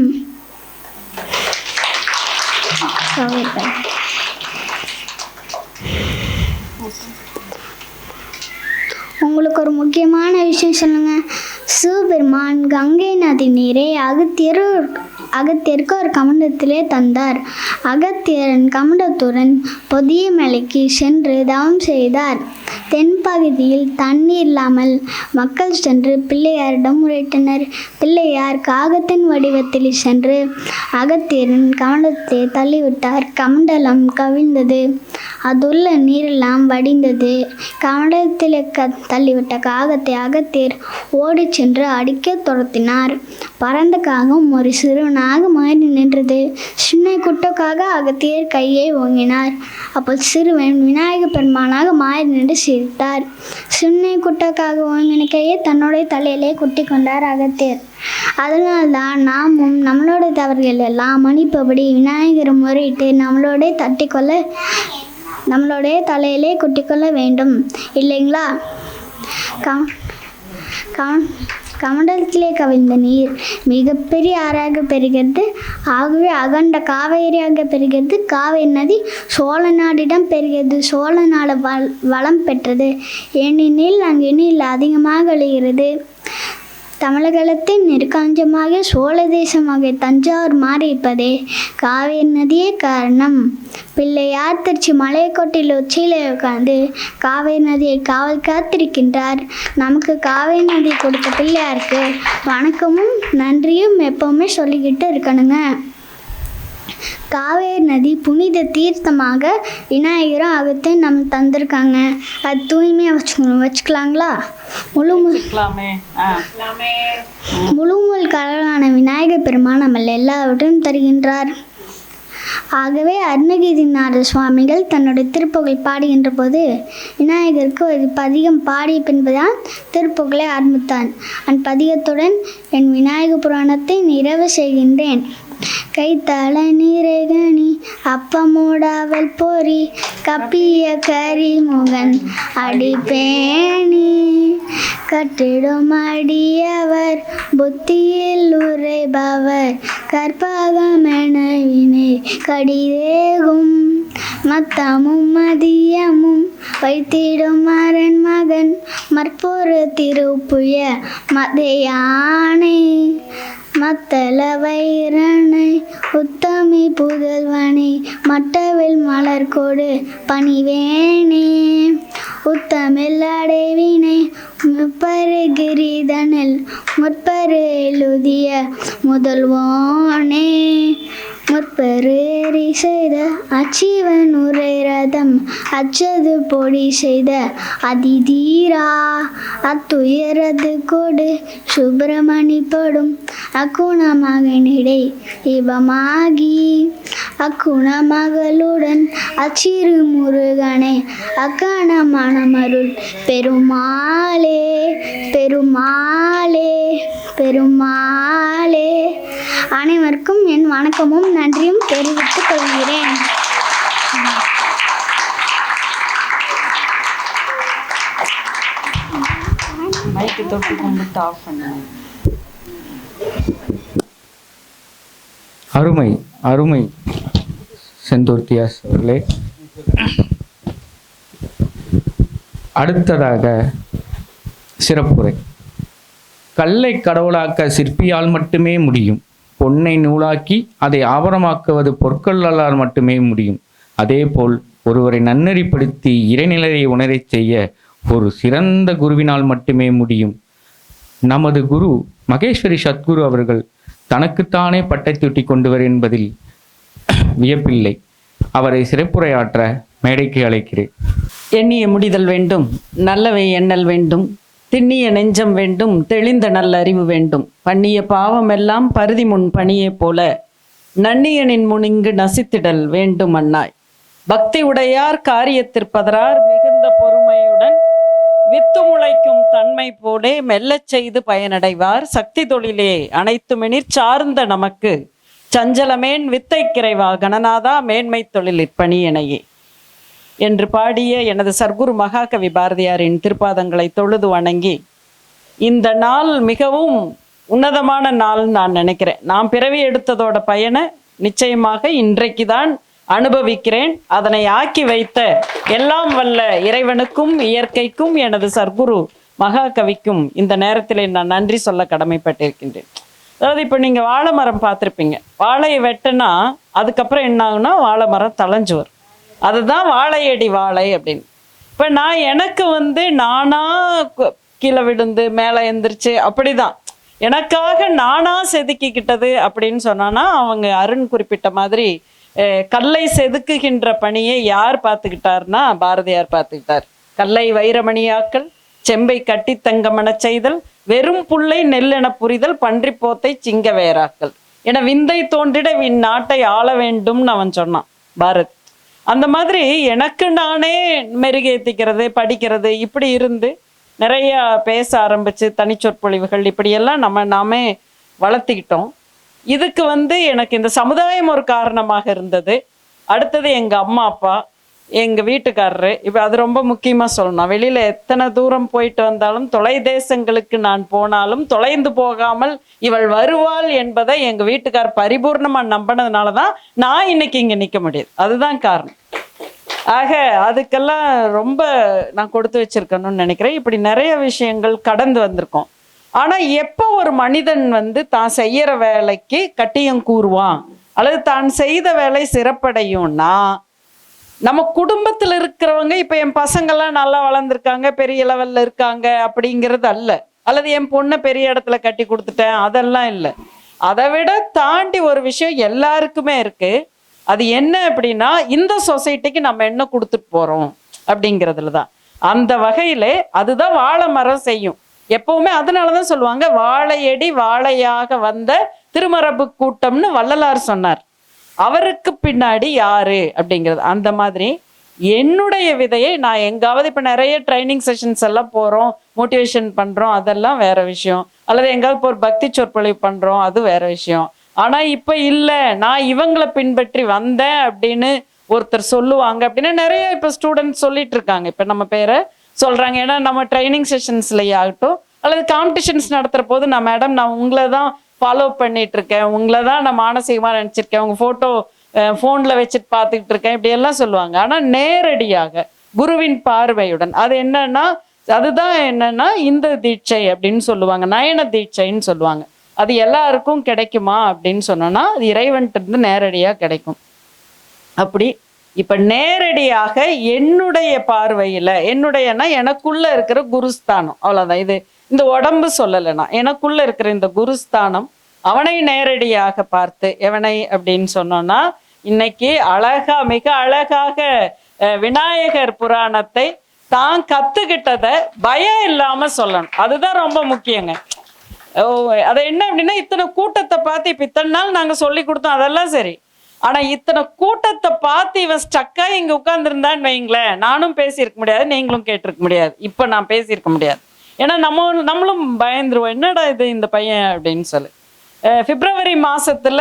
உங்களுக்கு ஒரு முக்கியமான விஷயம் சொல்லுங்க. சிவபெருமான் கங்கை நதி நீரை அகத்தியருக்கு ஒரு கமண்டத்திலே தந்தார். அகத்தியரன் கமண்டத்துடன் பொதிய மலைக்கு சென்று தவம் செய்தார். தென்பகுதியில் தண்ணீர் இல்லாமல் மக்கள் சென்று பிள்ளையாரிடம் முறையிட்டனர். பிள்ளையார் காகத்தின் வடிவத்தில் சென்று அகத்தியரின் கமண்டத்தை தள்ளிவிட்டார். கமண்டலம் கவிழ்ந்தது, அதுள்ள நீரெல்லாம் வடிந்தது. கமண்டத்தில் தள்ளிவிட்ட காகத்தை அகத்தியர் ஓடி சென்று அடிக்க துரத்தினார். பறந்த காகம் ஒரு சிறுவனாக மாறி நின்றது. சின்ன குட்டக்காக அகத்தியர் கையை ஓங்கினார். அப்போ சிறுவன் விநாயகப் பெருமானாக மாறி நின்று சிரித்தார். சின்ன குட்டக்காக ஓங்கின கையை தன்னுடைய தலையிலே குட்டி கொண்டார் அகத்தியர். அதனால்தான் நாமும் நம்மளோட தவறுகள் எல்லாம் மன்னிப்பபடி விநாயகரை முறையிட்டு நம்மளுடைய தலையிலே குட்டிக்கொள்ள வேண்டும், இல்லைங்களா? கமண்டலத்திலே கவிழ்ந்த நீர் மிகப்பெரிய ஆறாக பெறுகிறது. ஆகவே அகண்ட காவேரியாக பெறுகிறது. காவேரி நதி சோழ நாடிடம் பெறுகிறது. சோழ நாடு வளம் பெற்றது. ஏனெனில் அங்கு நீர் அதிகமாக விளைகிறது. தமிழகத்தின் நெருக்காஞ்சமாக சோழ தேசமாக தஞ்சாவூர் மாறியிருப்பதே காவேரி நதியே காரணம். பிள்ளையார் திருச்சி மலைக்கோட்டையில் உச்சியிலே உட்கார்ந்து காவேரி நதியை காவல் காத்திருக்கின்றார். நமக்கு காவேரி நதி கொடுத்த பிள்ளையாருக்கு வணக்கமும் நன்றியும் எப்பவுமே சொல்லிக்கிட்டு இருக்கணுங்க. காவேரி நதி புனித தீர்த்தமாக விநாயகரும் அகத்தையும் நம்ம தந்திருக்காங்க. அது தூய்மையாக வச்சுக்கலாங்களா? முழுமுதல் கடவுளான விநாயகர் பெருமான் நம்ம எல்லாவற்றையும் தருகின்றார். ஆகவே அருணகிரிநாத சுவாமிகள் தன்னுடைய திருப்புகழ் பாடுகின்ற போது விநாயகருக்கு ஒரு பதிகம் பாடிய பின்புதான் திருப்புகழை ஆரம்பித்தான். அந்த பதிகத்துடன் என் விநாயக புராணத்தை நிறைவு செய்கின்றேன். கைத்தள நீரகனி அப்பமோடாவல் பொறி கப்பிய கரிமுகன் அடிப்பேணி கட்டிடும் அடியவர் புத்தியில் உரைபவர் கற்பகமென வினை கடிதேகும் மத்தமும் மதியமும் வைத்திடும் மரன் மகன் மற்பொரு திருப்புய மதையானை மத்தள வைரனை உத்தமி புதல்வனை மட்டவில் மலர்கொடு பணிவேனே உத்தமில் அடைவினை முப்பரு கிரிதனில் முற்பரு எழுதிய முதல்வோனே முற்பரு எரி செய்த அச்சிவன் உரை ரதம் அச்சது பொடி செய்த அதிதீரா அத்துயரது கொடு சுப்பிரமணி படும் அக்குணமகனிடை இவமாகி அக்குணமகளுடன் அச்சிறு முருகனை அக்கான மணமருள் பெருமாளே பெருமாளே பெருமாளே. அனைவருக்கும் என் வணக்கமும் நன்றியும் தெரிவித்துக் கொள்கிறேன். மைக்கு தொட்டு கும்பிட்டு ஆஃப் பண்ணுங்க. அருமை அருமை செந்தூர்த்தியாஸ் அவர்களே. அடுத்ததாக சிறப்புரை. கல்லை கடவுளாக்க சிற்பியால் மட்டுமே முடியும். பொன்னை நூலாக்கி அதை ஆபரணமாக்குவது பொற்கொள்ளலால் மட்டுமே முடியும். அதேபோல் ஒருவரை நன்னெறிப்படுத்தி இறைநிலையை உணரச் செய்ய ஒரு சிறந்த குருவினால் மட்டுமே முடியும். நமது குரு மகேஸ்வரி சத்குரு அவர்கள் தனக்குத்தானே பட்டை தூட்டி கொண்டவர் என்பதில் வியப்பில்லை. அவரை சிறப்புரையாற்ற மேடைக்கு அழைக்கிறேன். எண்ணிய முடிதல் வேண்டும், நல்லவை எண்ணல் வேண்டும், திண்ணிய நெஞ்சம் வேண்டும், தெளிந்த நல்ல அறிவு வேண்டும். பண்ணிய பாவம் எல்லாம் பருதி முன் பணியே போல நன்னியனின் முனிங்கு நசித்திடல் வேண்டும் அண்ணாய். பக்தி உடையார் காரியத்திற்பதரார் மிகுந்த பொறுமையுடன் வித்து முளைக்கும் தன்மை போலே மெல்லச் செய்து பயனடைவார். சக்தி தொழிலே அனைத்துமெனிற் சார்ந்த நமக்கு சஞ்சலமேன் வித்தை கிரைவா கணநாதா மேன்மை தொழிலிற் பணியனையே என்று பாடிய எனது சர்க்குரு மகாகவி பாரதியாரின் திருப்பாதங்களை தொழுது வணங்கி, இந்த நாள் மிகவும் உன்னதமான நாள் நான் நினைக்கிறேன். நான் பிறவி எடுத்ததோட பயனை நிச்சயமாக இன்றைக்கு தான் அனுபவிக்கிறேன். அதனை ஆக்கி வைத்த எல்லாம் வல்ல இறைவனுக்கும் இயற்கைக்கும் எனது சர்க்குரு மகாகவிக்கும் இந்த நேரத்தில் நான் நன்றி சொல்ல கடமைப்பட்டிருக்கின்றேன். அதாவது இப்போ நீங்கள் வாழை மரம் பார்த்துருப்பீங்க. வாழையை வெட்டினா அதுக்கப்புறம் என்ன ஆகுனா வாழை மரம் தளைஞ்சு வரும். அதுதான் வாழையடி வாழை அப்படின்னு. இப்போ நான் எனக்கு வந்து நானா கீழே விழுந்து மேலே எந்திரிச்சு அப்படிதான் எனக்காக நானா செதுக்கிக்கிட்டது அப்படின்னு சொன்னான்னா அவங்க அருண் குறிப்பிட்ட மாதிரி கல்லை செதுக்குகின்ற பணியை யார் பார்த்துக்கிட்டார்னா பாரதியார் பார்த்துக்கிட்டார். கல்லை வைரமணியாக்கல், செம்பை கட்டி தங்கமனச் செய்தல், வெறும் புல்லை நெல்லென புரிதல், பன்றி போத்தை சிங்க வேறாக்கல் என விந்தை தோன்றிட நாட்டை ஆள வேண்டும்னு அவன் சொன்னான் பாரத். அந்த மாதிரி எனக்கு நானே மெருகேற்றிக்கிறது, படிக்கிறது, இப்படி இருந்து நிறைய பேச ஆரம்பிச்சு தனிச்சொற்பொழிவுகள் இப்படியெல்லாம் நாமே வளர்த்திக்கிட்டோம். இதுக்கு வந்து எனக்கு இந்த சமுதாயம் ஒரு காரணமாக இருந்தது. அடுத்தது எங்கள் அம்மா அப்பா, எங்கள் வீட்டுக்காரரு. இப்போ அது ரொம்ப முக்கியமாக சொல்லணும். வெளியில் எத்தனை தூரம் போயிட்டு வந்தாலும், தொலை தேசங்களுக்கு நான் போனாலும் தொலைந்து போகாமல் இவள் வருவாள் என்பதை எங்கள் வீட்டுக்கார் பரிபூர்ணமாக நம்பினதுனால தான் நான் இன்னைக்கு இங்கே நிற்க முடியுது. அதுதான் காரணம். ஆக அதுக்கெல்லாம் ரொம்ப நான் கொடுத்து வச்சிருக்கணும்னு நினைக்கிறேன். இப்படி நிறைய விஷயங்கள் கடந்து வந்திருக்கோம். ஆனால் எப்போ ஒரு மனிதன் வந்து தான் செய்யற வேலைக்கு கட்டியம் கூறுவான் அல்லது தான் செய்த வேலை சிறப்படையும்னா, நம்ம குடும்பத்தில் இருக்கிறவங்க இப்போ என் பசங்கள்லாம் நல்லா வளர்ந்துருக்காங்க, பெரிய லெவலில் இருக்காங்க அப்படிங்கிறது அல்ல, அல்லது என் பொண்ணை பெரிய இடத்துல கட்டி கொடுத்துட்டேன் அதெல்லாம் இல்லை. அதை விட தாண்டி ஒரு விஷயம் எல்லாருக்குமே இருக்கு. அது என்ன அப்படின்னா, இந்த சொசைட்டிக்கு நம்ம என்ன கொடுத்துட்டு போறோம் அப்படிங்கிறதுல தான். அந்த வகையில அதுதான் வாழை மரம் செய்யும் எப்பவுமே. அதனாலதான் சொல்லுவாங்க வாழையடி வாழையாக வந்த திருமரபு கூட்டம்னு வள்ளலார் சொன்னார். அவருக்கு பின்னாடி யாரு அப்படிங்கிறது. அந்த மாதிரி என்னுடைய விதையை நான் எங்காவது இப்போ நிறைய ட்ரைனிங் செஷன்ஸ் எல்லாம் போகிறோம், மோட்டிவேஷன் பண்ணுறோம், அதெல்லாம் வேற விஷயம். அல்லது எங்காவது இப்போ ஒரு பக்தி சொற்பொழிவு பண்ணுறோம், அது வேற விஷயம். ஆனால் இப்போ இல்லை, நான் இவங்களை பின்பற்றி வந்தேன் அப்படின்னு ஒருத்தர் சொல்லுவாங்க அப்படின்னா நிறைய இப்போ ஸ்டூடெண்ட்ஸ் சொல்லிட்டு இருக்காங்க. இப்போ நம்ம பேரை சொல்கிறாங்க. ஏன்னா நம்ம ட்ரைனிங் செஷன்ஸ்லேயே ஆகட்டும் அல்லது காம்படிஷன்ஸ் நடத்துகிற போது நான் மேடம் நான் உங்களை தான் ஃபாலோ பண்ணிட்டு இருக்கேன், உங்களை தான் நான் மானசீகமாக நினச்சிருக்கேன், உங்கள் ஃபோட்டோ ஃபோனில் வச்சுட்டு பார்த்துக்கிட்டு இருக்கேன், இப்படி எல்லாம் சொல்லுவாங்க. ஆனால் நேரடியாக குருவின் பார்வையுடன் அது என்னன்னா, அதுதான் என்னன்னா இந்த தீட்சை அப்படின்னு சொல்லுவாங்க, நயன தீட்சைன்னு சொல்லுவாங்க. அது எல்லாருக்கும் கிடைக்குமா அப்படின்னு சொன்னோன்னா அது இறைவன்ட்டு இருந்து நேரடியாக கிடைக்கும். அப்படி இப்போ நேரடியாக என்னுடைய பார்வையில், என்னுடையனா எனக்குள்ள இருக்கிற குருஸ்தானம், அவ்வளோதான். இது இந்த உடம்பு சொல்லலைன்னா எனக்குள்ள இருக்கிற இந்த குருஸ்தானம், அவனை நேரடியாக பார்த்து எவனை அப்படின்னு சொன்னோன்னா, இன்னைக்கு அழகா மிக அழகாக விநாயகர் புராணத்தை தான் கத்துக்கிட்டதை பயம் இல்லாம சொல்லணும். அதுதான் ரொம்ப முக்கியங்க. அதை என்ன அப்படின்னா, இத்தனை கூட்டத்தை பார்த்து இப்ப இத்தனை நாள் நாங்க சொல்லி கொடுத்தோம், அதெல்லாம் சரி. ஆனா இத்தனை கூட்டத்தை பார்த்து இவன் ஸ்டக்கா இங்க உட்கார்ந்துருந்தான்னு வைங்களேன், நானும் பேசியிருக்க முடியாது, நீங்களும் கேட்டிருக்க முடியாது, இப்ப நான் பேசியிருக்க முடியாது. ஏன்னா நம்மளும் பயந்துருவோம், என்னடா இது இந்த பையன் அப்படின்னு சொல்லி. பிப்ரவரி மாசத்துல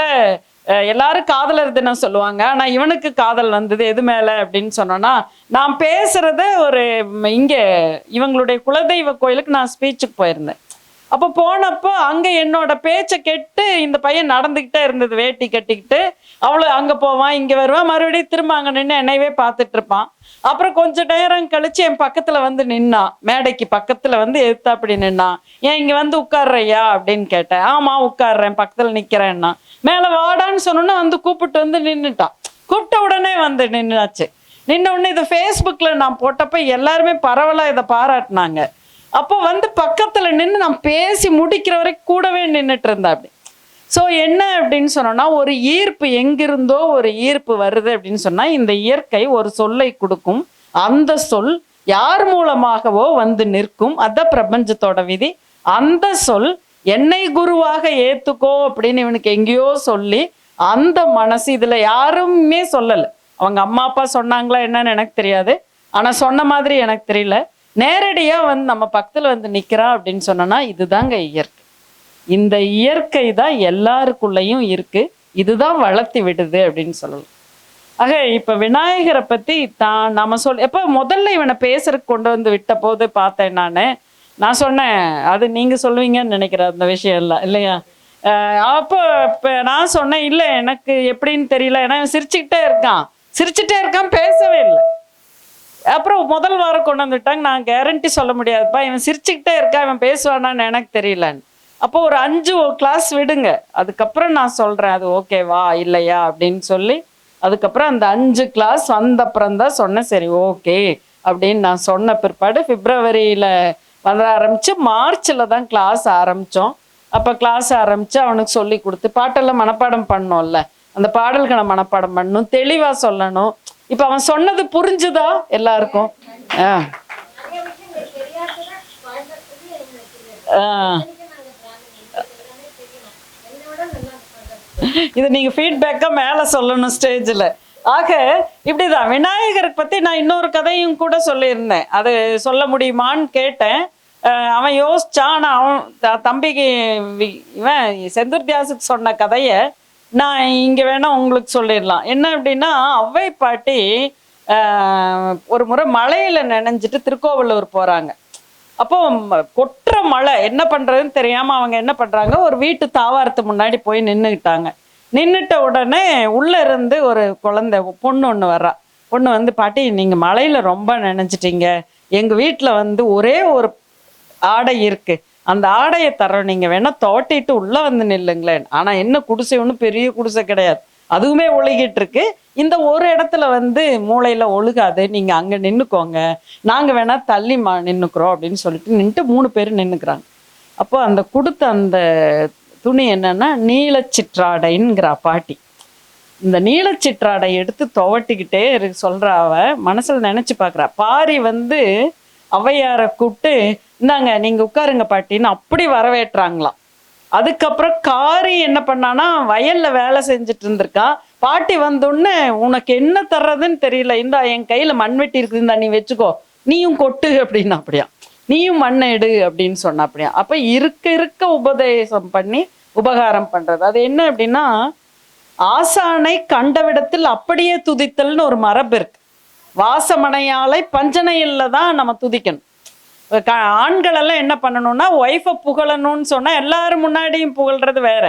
எல்லாரும் காதலர் தினம் சொல்லுவாங்க. ஆனா இவனுக்கு காதல் வந்தது எது மேல அப்படின்னு சொன்னோன்னா, நான் பேசுறத ஒரு இங்க இவங்களுடைய குலதெய்வ கோயிலுக்கு நான் ஸ்பீச்சுக்கு போயிருந்தேன். அப்போ போனப்போ அங்கே என்னோட பேச்சை கேட்டு இந்த பையன் நடந்துக்கிட்டே இருந்தது, வேட்டி கட்டிக்கிட்டு. அவ்வளோ அங்கே போவான் இங்கே வருவான், மறுபடியும் திரும்ப அங்கே நின்று என்னையவே பார்த்துட்டு இருப்பான். அப்புறம் கொஞ்சம் நேரம் கழிச்சு என் பக்கத்தில் வந்து நின்னான், மேடைக்கு பக்கத்தில் வந்து எதிர்த்தா அப்படி நின்னான். ஏன் இங்கே வந்து உட்கார்றையா அப்படின்னு கேட்டேன். ஆமாம் உட்கார்றேன், பக்கத்தில் நிற்கிறேன்னா. மேலே வாடான்னு சொன்னோன்னா வந்து கூப்பிட்டு வந்து நின்றுட்டான். கூப்பிட்ட உடனே வந்து நின்றாச்சு. நின்ன உடனே இதை ஃபேஸ்புக்கில் நான் போட்டப்போ எல்லாருமே பரவலாக இதை பாராட்டினாங்க. அப்போ வந்து பக்கத்தில் நின்று நான் பேசி முடிக்கிற வரைக்கும் கூடவே நின்றுட்டு இருந்தேன் அப்படி. ஸோ என்ன அப்படின்னு சொன்னோன்னா, ஒரு ஈர்ப்பு எங்கிருந்தோ ஒரு ஈர்ப்பு வருது அப்படின்னு சொன்னால், இந்த இயற்கை ஒரு சொல்லை கொடுக்கும், அந்த சொல் யார் மூலமாகவோ வந்து நிற்கும். அதான் பிரபஞ்சத்தோட விதி. அந்த சொல் என்னை குருவாக ஏற்றுக்கோ அப்படின்னு இவனுக்கு எங்கேயோ சொல்லி, அந்த மனசு இதில் யாருமே சொல்லலை. அவங்க அம்மா அப்பா சொன்னாங்களா என்னன்னு எனக்கு தெரியாது, ஆனால் சொன்ன மாதிரி எனக்கு தெரியல. நேரடியாக வந்து நம்ம பக்கத்தில் வந்து நிற்கிறா அப்படின்னு சொன்னோன்னா, இதுதாங்க இயற்கை. இந்த இயற்கை தான் எல்லாருக்குள்ளேயும் இருக்கு, இதுதான் வளர்த்தி விடுது அப்படின்னு சொல்லலாம். ஆக இப்போ விநாயகரை பற்றி நம்ம எப்போ முதல்ல இவனை பேசுறதுக்கு கொண்டு வந்து விட்ட போது பார்த்தேன் நான் சொன்னேன், அது நீங்கள் சொல்லுவீங்கன்னு நினைக்கிறேன் அந்த விஷயம் எல்லாம் இல்லையா. அப்போ இப்போ நான் சொன்னேன், இல்லை எனக்கு எப்படின்னு தெரியல, ஏன்னா இவன் சிரிச்சுக்கிட்டே இருக்கான், பேசவே இல்லை. அப்புறம் முதல் வாரம் கொண்டு வந்துட்டாங்க. நான் கேரண்டி சொல்ல முடியாதுப்பா, இவன் சிரிச்சுக்கிட்டே இருக்கான், இவன் பேசுவானான்னு எனக்கு தெரியலன்னு. அப்போ ஒரு 5 கிளாஸ் விடுங்க, அதுக்கப்புறம் நான் சொல்கிறேன் அது ஓகேவா இல்லையா அப்படின்னு சொல்லி. அதுக்கப்புறம் அந்த 5 கிளாஸ் வந்த அப்புறம் தான் சொன்னேன், சரி ஓகே அப்படின்னு நான் சொன்ன பிற்பாடு பிப்ரவரியில் வர ஆரம்பித்து மார்ச்சில் தான் கிளாஸ் ஆரம்பித்தோம். அப்போ கிளாஸ் ஆரம்பித்து அவனுக்கு சொல்லி கொடுத்து பாட்டெல்லாம் மனப்பாடம் பண்ணோம்ல, அந்த பாடல்களை மனப்பாடம் பண்ணணும், தெளிவாக சொல்லணும். இப்போ அவன் சொன்னது புரிஞ்சுதா எல்லாருக்கும்? இது நீங்கள் ஃபீட்பேக்காக மேலே சொல்லணும் ஸ்டேஜில். ஆக இப்படிதான் விநாயகரை பற்றி நான் இன்னொரு கதையும் கூட சொல்லியிருந்தேன். அது சொல்ல முடியுமான்னு கேட்டேன். அவன் யோசிச்சான். ஆனால் அவன் தம்பிக்கு இவன் செந்தூர்தியாசுக்கு சொன்ன கதையை நான் இங்கே வேணா உங்களுக்கு சொல்லிடலாம். என்ன அப்படின்னா, ஔவை பாட்டி ஒரு முறை மழையில் நனைஞ்சிட்டு திருக்கோவிலூர் போகிறாங்க. அப்போ கொட்டுற மழை, என்ன பண்ணுறதுன்னு தெரியாமல் அவங்க என்ன பண்ணுறாங்க, ஒரு வீட்டு தாவாரத்து முன்னாடி போய் நின்றுக்கிட்டாங்க. நின்றுட்ட உடனே உள்ளே இருந்து ஒரு குழந்தை பொண்ணு ஒன்று வர்றா. பொண்ணு வந்து, பாட்டி நீங்கள் மழையில் ரொம்ப நினைஞ்சிட்டீங்க, எங்கள் வீட்டில் வந்து ஒரே ஒரு ஆடை இருக்குது, அந்த ஆடையை தரோம், நீங்கள் வேணால் தோட்டிட்டு உள்ளே வந்து நில்லுங்களேன். ஆனால் என்ன குடிசை ஒன்றும் பெரிய குடிசை கிடையாது, அதுவுமே ஒழுகிட்டு இருக்கு. இந்த ஒரு இடத்துல வந்து மூளையில் ஒழுகாது, நீங்கள் அங்கே நின்றுக்கோங்க, நாங்கள் வேணால் தள்ளி நின்றுக்குறோம் அப்படின்னு சொல்லிட்டு நின்றுட்டு 3 பேர் நின்றுக்கிறாங்க. அப்போ அந்த கொடுத்த அந்த துணி என்னன்னா நீலச்சிற்றாடைங்கிற பாட்டி. இந்த நீலச்சிற்றாடை எடுத்து துவட்டிக்கிட்டே சொல்கிறா. அவ மனசில் நினச்சி பார்க்குறா. பாரி வந்து ஔவையாரை கூப்பிட்டு, இந்தாங்க நீங்கள் உட்காருங்க பாட்டின்னு அப்படி வரவேற்றாங்களாம். அதுக்கப்புறம் காரி என்ன பண்ணானா, வயலில் வேலை செஞ்சுட்டு இருந்திருக்கான். பாட்டி வந்தோடனே, உனக்கு என்ன தர்றதுன்னு தெரியல, இந்தா என் கையில் மண்வெட்டி இருக்குது, இந்தா நீ வச்சுக்கோ, நீயும் கொட்டு அப்படின்னு. அப்படியா, நீயும் மண்ணை எடு அப்படின்னு சொன்ன. அப்படியா. அப்போ இருக்க உபதேசம் பண்ணி உபகாரம் பண்ணுறது. அது என்ன அப்படின்னா, ஆசானை கண்டவிடத்தில் அப்படியே துதித்தல்னு ஒரு மரபு இருக்கு. வாசமனையாலை பஞ்சனையில் தான் நம்ம துதிக்கணும். ஆண்கள் எல்லாம் என்ன பண்ணணும்னா, ஒய்ஃபை புகழணும்னு சொன்னா எல்லாரும் முன்னாடியும் புகழ்றது வேற.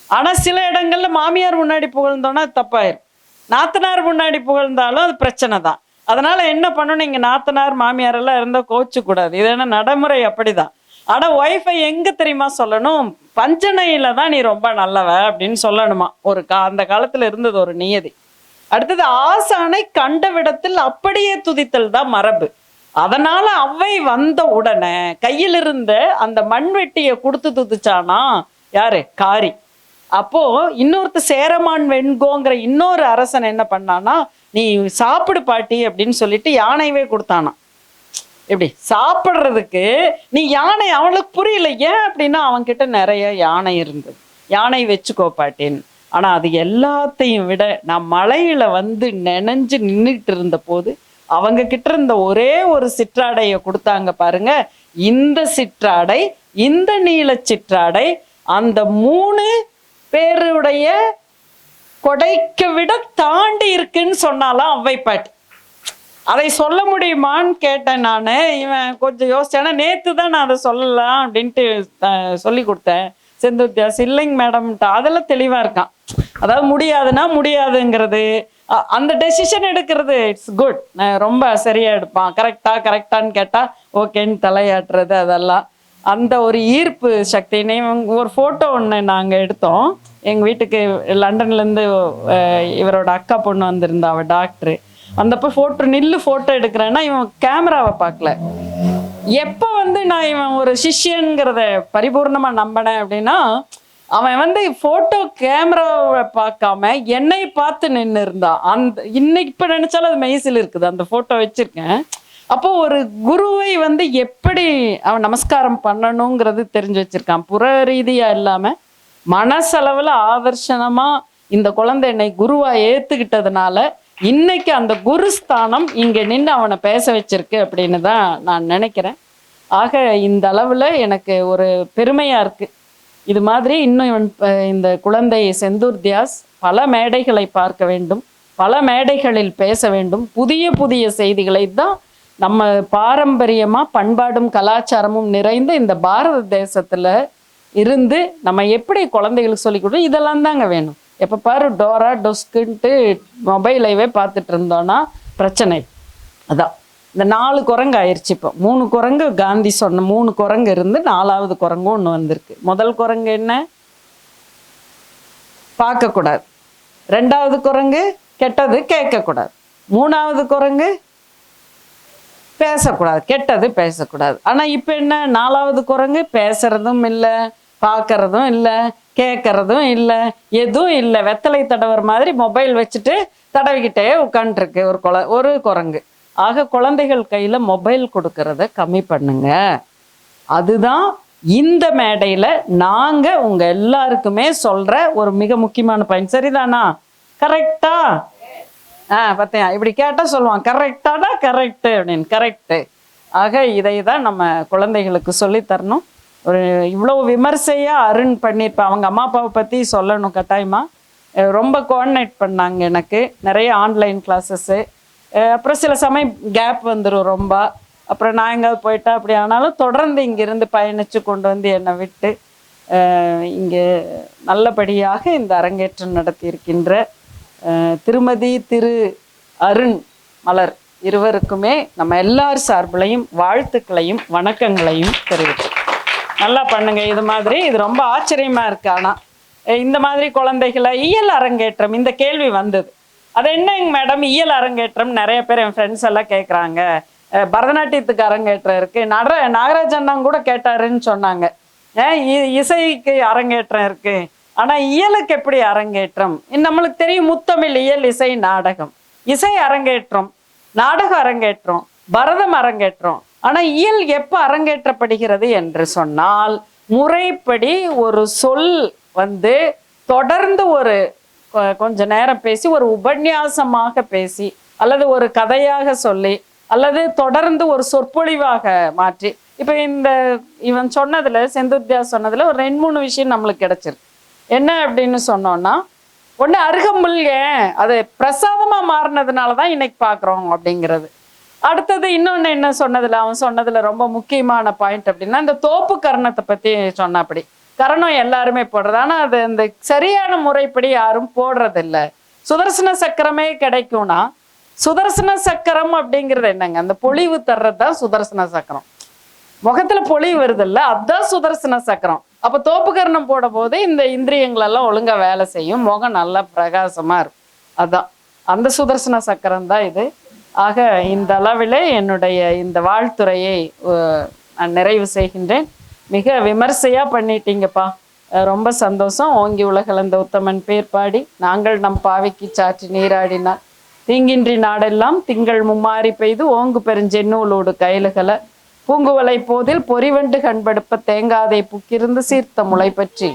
ஆனா சில இடங்கள்ல மாமியார் முன்னாடி புகழ்ந்தோன்னா தப்பாயிரும். நாத்தனார் முன்னாடி புகழ்ந்தாலும் அது பிரச்சனை தான். அதனால என்ன பண்ணணும், இங்க நாத்தனார் மாமியார் எல்லாம் இருந்தா கோச்சு கூடாது. இது என்ன நடைமுறை அப்படிதான். ஆனா ஒய்ஃபை எங்க தெரியுமா சொல்லணும், பஞ்சனையில தான் நீ ரொம்ப நல்லவ அப்படின்னு சொல்லணுமா. அந்த காலத்துல இருந்தது ஒரு நியதி. அடுத்தது ஆசானை கண்டவிடத்தில் அப்படியே துதித்தல் தான் மரபு. அதனால ஔவை வந்த உடனே கையில் இருந்த அந்த மண்வெட்டியை கொடுத்து துதிச்சானா யாரு, காரி. அப்போ இன்னொருத்த சேரமான் வெண்கோங்கிற இன்னொரு அரசன் என்ன பண்ணானா, நீ சாப்பிடு பாட்டி அப்படின்னு சொல்லிட்டு யானையவே கொடுத்தானா. எப்படி சாப்பிட்றதுக்கு நீ யானை, அவனுக்கு புரியல ஏன் அப்படின்னா, அவன்கிட்ட நிறைய யானை இருந்தது, யானை வச்சுக்கோ பாட்டின்னு. ஆனா அது எல்லாத்தையும் விட நான் மலையில வந்து நெனைஞ்சு நின்றுட்டு இருந்த போது அவங்க கிட்ட இருந்த ஒரே ஒரு சிற்றாடையை கொடுத்தாங்க பாருங்க. இந்த சிற்றாடை, இந்த நீல சிற்றாடை அந்த 3 பேருடைய கொடைக்கு விட தாண்டி இருக்குன்னு சொன்னாலாம் ஔவை பாட்டி. அதை சொல்ல முடியுமான்னு கேட்டேன் நான். இவன் கொஞ்சம் யோசிச்சேன்னா, நேற்று தான் நான் அதை சொல்லலாம் அப்படின்ட்டு சொல்லி கொடுத்தேன். செந்தூர்தியாஸ் இல்லைங்க மேடம்ட்டா. அதெல்லாம் தெளிவாக இருக்கான். அதாவது முடியாதுன்னா முடியாதுங்கிறது, அந்த டெசிஷன் எடுக்கிறது இட்ஸ் குட். ரொம்ப சரியாக எடுப்பான். கரெக்டான்னு கேட்டால் ஓகேன்னு தலையாட்டுறது, அதெல்லாம் அந்த ஒரு ஈர்ப்பு சக்தினே. ஒரு ஃபோட்டோ ஒன்று நாங்கள் எடுத்தோம் எங்கள் வீட்டுக்கு. லண்டன்லேருந்து இவரோட அக்கா பொண்ணு வந்திருந்தா, அவள் டாக்டரு. வந்தப்போ ஃபோட்டோ எடுக்கிறேன்னா இவன் கேமராவை பார்க்கல. எப்போ வந்து நான் இவன் ஒரு சிஷ்யங்கிறத பரிபூர்ணமாக நம்பினேன் அப்படின்னா, அவன் வந்து ஃபோட்டோ கேமராவை பார்க்காம என்னை பார்த்து நின்று இருந்தான். இன்னைக்கு இப்போ நினைச்சாலும் அது மெய்சில் இருக்குது. அந்த ஃபோட்டோ வச்சிருக்கேன். அப்போ ஒரு குருவை வந்து எப்படி அவன் நமஸ்காரம் பண்ணணுங்கிறது தெரிஞ்சு வச்சிருக்கான். புற ரீதியா இல்லாம மனசளவில் ஆதர்சனமா இந்த குழந்தை என்னை குருவா ஏத்துக்கிட்டதுனால இன்னைக்கு அந்த குருஸ்தானம் இங்க நின்று அவனை பேச வச்சிருக்கு அப்படின்னு தான் நான் நினைக்கிறேன். ஆக இந்த அளவுல எனக்கு ஒரு பெருமையா இருக்கு. இது மாதிரி இன்னும் இந்த குழந்தை செந்தூர்தியாஸ் பல மேடைகளை பார்க்க வேண்டும், பல மேடைகளில் பேச வேண்டும். புதிய செய்திகளை தான் நம்ம பாரம்பரியமாக பண்பாடும் கலாச்சாரமும் நிறைந்த இந்த பாரத தேசத்தில் இருந்து நம்ம எப்படி குழந்தைகளுக்கு சொல்லிக் கொடுத்தோம், இதெல்லாம் தாங்க வேணும். எப்போ பாரு டோரா டொஸ்குன்ட்டு மொபைலைவே பார்த்துட்டு இருந்தோன்னா பிரச்சனை. அதான் இந்த 4 குரங்கு ஆயிடுச்சு. இப்போ 3 குரங்கு காந்தி சொன்ன 3 குரங்கு இருந்து 4வது குரங்கும் ஒன்று வந்திருக்கு. முதல் குரங்கு என்ன, பார்க்கக்கூடாது. 2வது குரங்கு கெட்டது கேட்கக்கூடாது. 3வது குரங்கு பேசக்கூடாது, கெட்டது பேசக்கூடாது. ஆனால் இப்போ என்ன, 4வது குரங்கு பேசுறதும் இல்லை, பார்க்கறதும் இல்லை, கேட்கறதும் இல்லை, எதுவும் இல்லை. வெத்தலை தடவர் மாதிரி மொபைல் வச்சுட்டு தடவிக்கிட்டே உட்காந்துருக்கு ஒரு குரங்கு. ஆக குழந்தைகள் கையில் மொபைல் கொடுக்கறத கம்மி பண்ணுங்க. அதுதான் இந்த மேடையில் நாங்கள் உங்கள் எல்லாருக்குமே சொல்கிற ஒரு மிக முக்கியமான பாயிண்ட். சரிதானா? கரெக்டா? பார்த்தியா, இப்படி கேட்டால் சொல்லுவான் கரெக்டாடா, கரெக்டு அப்படின்னு. கரெக்டு. ஆக இதை தான் நம்ம குழந்தைகளுக்கு சொல்லித்தரணும். ஒரு இவ்வளோ விமர்சையாக அருண் பண்ணியிருப்பேன். அவங்க அம்மா அப்பாவை பற்றி சொல்லணும் கட்டாயமாக. ரொம்ப கோஆர்டினேட் பண்ணாங்க எனக்கு. நிறைய ஆன்லைன் கிளாஸஸ்ஸு, அப்புறம் சில சமயம் கேப் வந்துடும் ரொம்ப. அப்புறம் நான் எங்கேயாவது போயிட்டா அப்படி ஆனாலும் தொடர்ந்து இங்கேருந்து பயணித்து கொண்டு வந்து என்னை விட்டு இங்கே நல்லபடியாக இந்த அரங்கேற்றம் நடத்தியிருக்கின்ற திருமதி திரு அருண் மலர் இருவருக்குமே நம்ம எல்லார் சார்பிலையும் வாழ்த்துக்களையும் வணக்கங்களையும் தெரிவித்து நல்லா பண்ணுங்க. இது மாதிரி இது ரொம்ப ஆச்சரியமாக இருக்கு. ஆனால் இந்த மாதிரி குழந்தைகளை இயல் அரங்கேற்றம், இந்த கேள்வி வந்தது, அது என்னங்க மேடம் இயல் அரங்கேற்றம்? நிறைய பேர் என் ஃப்ரெண்ட்ஸ் எல்லாம் கேட்குறாங்க. பரதநாட்டியத்துக்கு அரங்கேற்றம் இருக்குது, நாகராஜ் அண்ணா கூட கேட்டாருன்னு சொன்னாங்க. இசைக்கு அரங்கேற்றம் இருக்குது, ஆனால் இயலுக்கு எப்படி அரங்கேற்றம்? நம்மளுக்கு தெரியும், முத்தமிழ், இயல், இசை, நாடகம். இசை அரங்கேற்றம், நாடகம் அரங்கேற்றம், பரதம் அரங்கேற்றம். ஆனால் இயல் எப்போ அரங்கேற்றப்படுகிறது என்று சொன்னால், முறைப்படி ஒரு சொல் வந்து தொடர்ந்து ஒரு கொஞ்ச நேரம் பேசி, ஒரு உபன்யாசமாக பேசி, அல்லது ஒரு கதையாக சொல்லி, அல்லது தொடர்ந்து ஒரு சொற்பொழிவாக மாற்றி. இப்போ இவன் சொன்னதுல, செந்துர்த்தியா சொன்னதுல ஒரு 2-3 விஷயம் நம்மளுக்கு கிடைச்சிருக்கு. என்ன அப்படின்னு சொன்னோன்னா, ஒன்று அருகம்புல் ஏன் அது பிரசாதமாக மாறினதுனால தான் இன்னைக்கு பார்க்குறோம் அப்படிங்கிறது. அடுத்தது இன்னொன்று என்ன சொன்னதில், அவன் சொன்னதில் ரொம்ப முக்கியமான பாயிண்ட் அப்படின்னா, இந்த தோப்பு கரணத்தை பற்றி சொன்ன. அப்படி கரணம் எல்லாருமே போடுறது, ஆனால் அது இந்த சரியான முறைப்படி யாரும் போடுறதில்ல. சுதர்சன சக்கரமே கிடைக்கும்னா, சுதர்சன சக்கரம் அப்படிங்கிறது என்னங்க? அந்த பொழிவு தர்றது தான் சுதர்சன சக்கரம். முகத்துல பொழிவு வருது இல்லை, அதுதான் சுதர்சன சக்கரம். அப்போ தோப்பு கரணம் போட போது இந்த இந்திரியங்களெல்லாம் ஒழுங்கா வேலை செய்யும், முகம் நல்லா பிரகாசமா இருக்கும். அதுதான் அந்த சுதர்சன சக்கரம் தான் இது. ஆக இந்த அளவில் என்னுடைய இந்த வாழ்த்துறையை நான் நிறைவு செய்கின்றேன். மிக விமர்சையா பண்ணிட்டீங்கப்பா, ரொம்ப சந்தோஷம். ஓங்கி உலகளந்த உத்தமன் பேர் பாடி நாங்கள் நம் பாவைக்கு சாற்றி நீராடினார், தீங்கின்றி நாடெல்லாம் திங்கள் மும்மாறி பெய்து ஓங்கு பெருஞ்சென்னூலோடு கைலுகளை பூங்குவலை போதில் பொறிவண்டு கண்படுப்ப தேங்காதை புக்கிருந்து சீர்த்த முளை பற்றி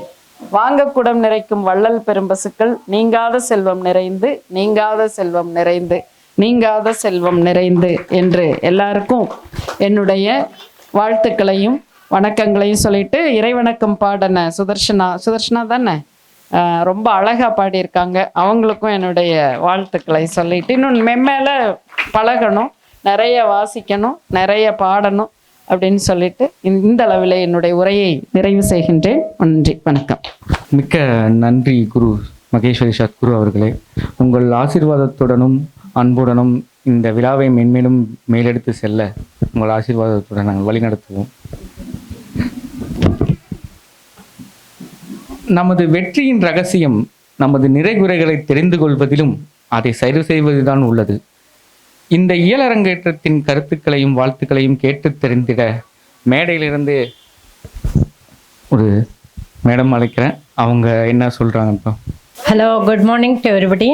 வாங்கக்குடம் நிறைக்கும் வள்ளல் பெரும்பசுக்கள் நீங்காத செல்வம் நிறைந்து, நீங்காத செல்வம் நிறைந்து, நீங்காத செல்வம் நிறைந்து என்று எல்லாருக்கும் என்னுடைய வாழ்த்துக்களையும் வணக்கங்களையும் சொல்லிட்டு, இறைவணக்கம் பாடின சுதர்ஷனா தானே, ரொம்ப அழகாக பாடியிருக்காங்க. அவங்களுக்கும் என்னுடைய வாழ்த்துக்களை சொல்லிட்டு, இன்னும் மெம்மேல பழகணும், நிறைய வாசிக்கணும், நிறைய பாடணும் அப்படின்னு சொல்லிட்டு இந்த அளவில் என்னுடைய உரையை நிறைவு செய்கின்றேன். நன்றி, வணக்கம். மிக்க நன்றி குரு மகேஸ்வரி சத்குரு அவர்களே. உங்கள் ஆசீர்வாதத்துடனும் அன்புடனும் இந்த விழாவை மென்மேலும் மேலெடுத்து செல்ல உங்கள் ஆசீர்வாதத்துடன் நாங்கள் வழிநடத்துவோம். நமது வெற்றியின் ரகசியம் நமது நிறைகுறைகளை தெரிந்து கொள்வதிலும் அதை சரி செய்வதுதான் உள்ளது. இந்த இயலரங்கேற்றத்தின் கருத்துக்களையும் வாழ்த்துக்களையும் கேட்டு தெரிந்திட மேடையிலிருந்து ஒரு மேடம் அழைக்கிறேன். அவங்க என்ன சொல்கிறாங்க இப்போ? Hello, good morning to everybody.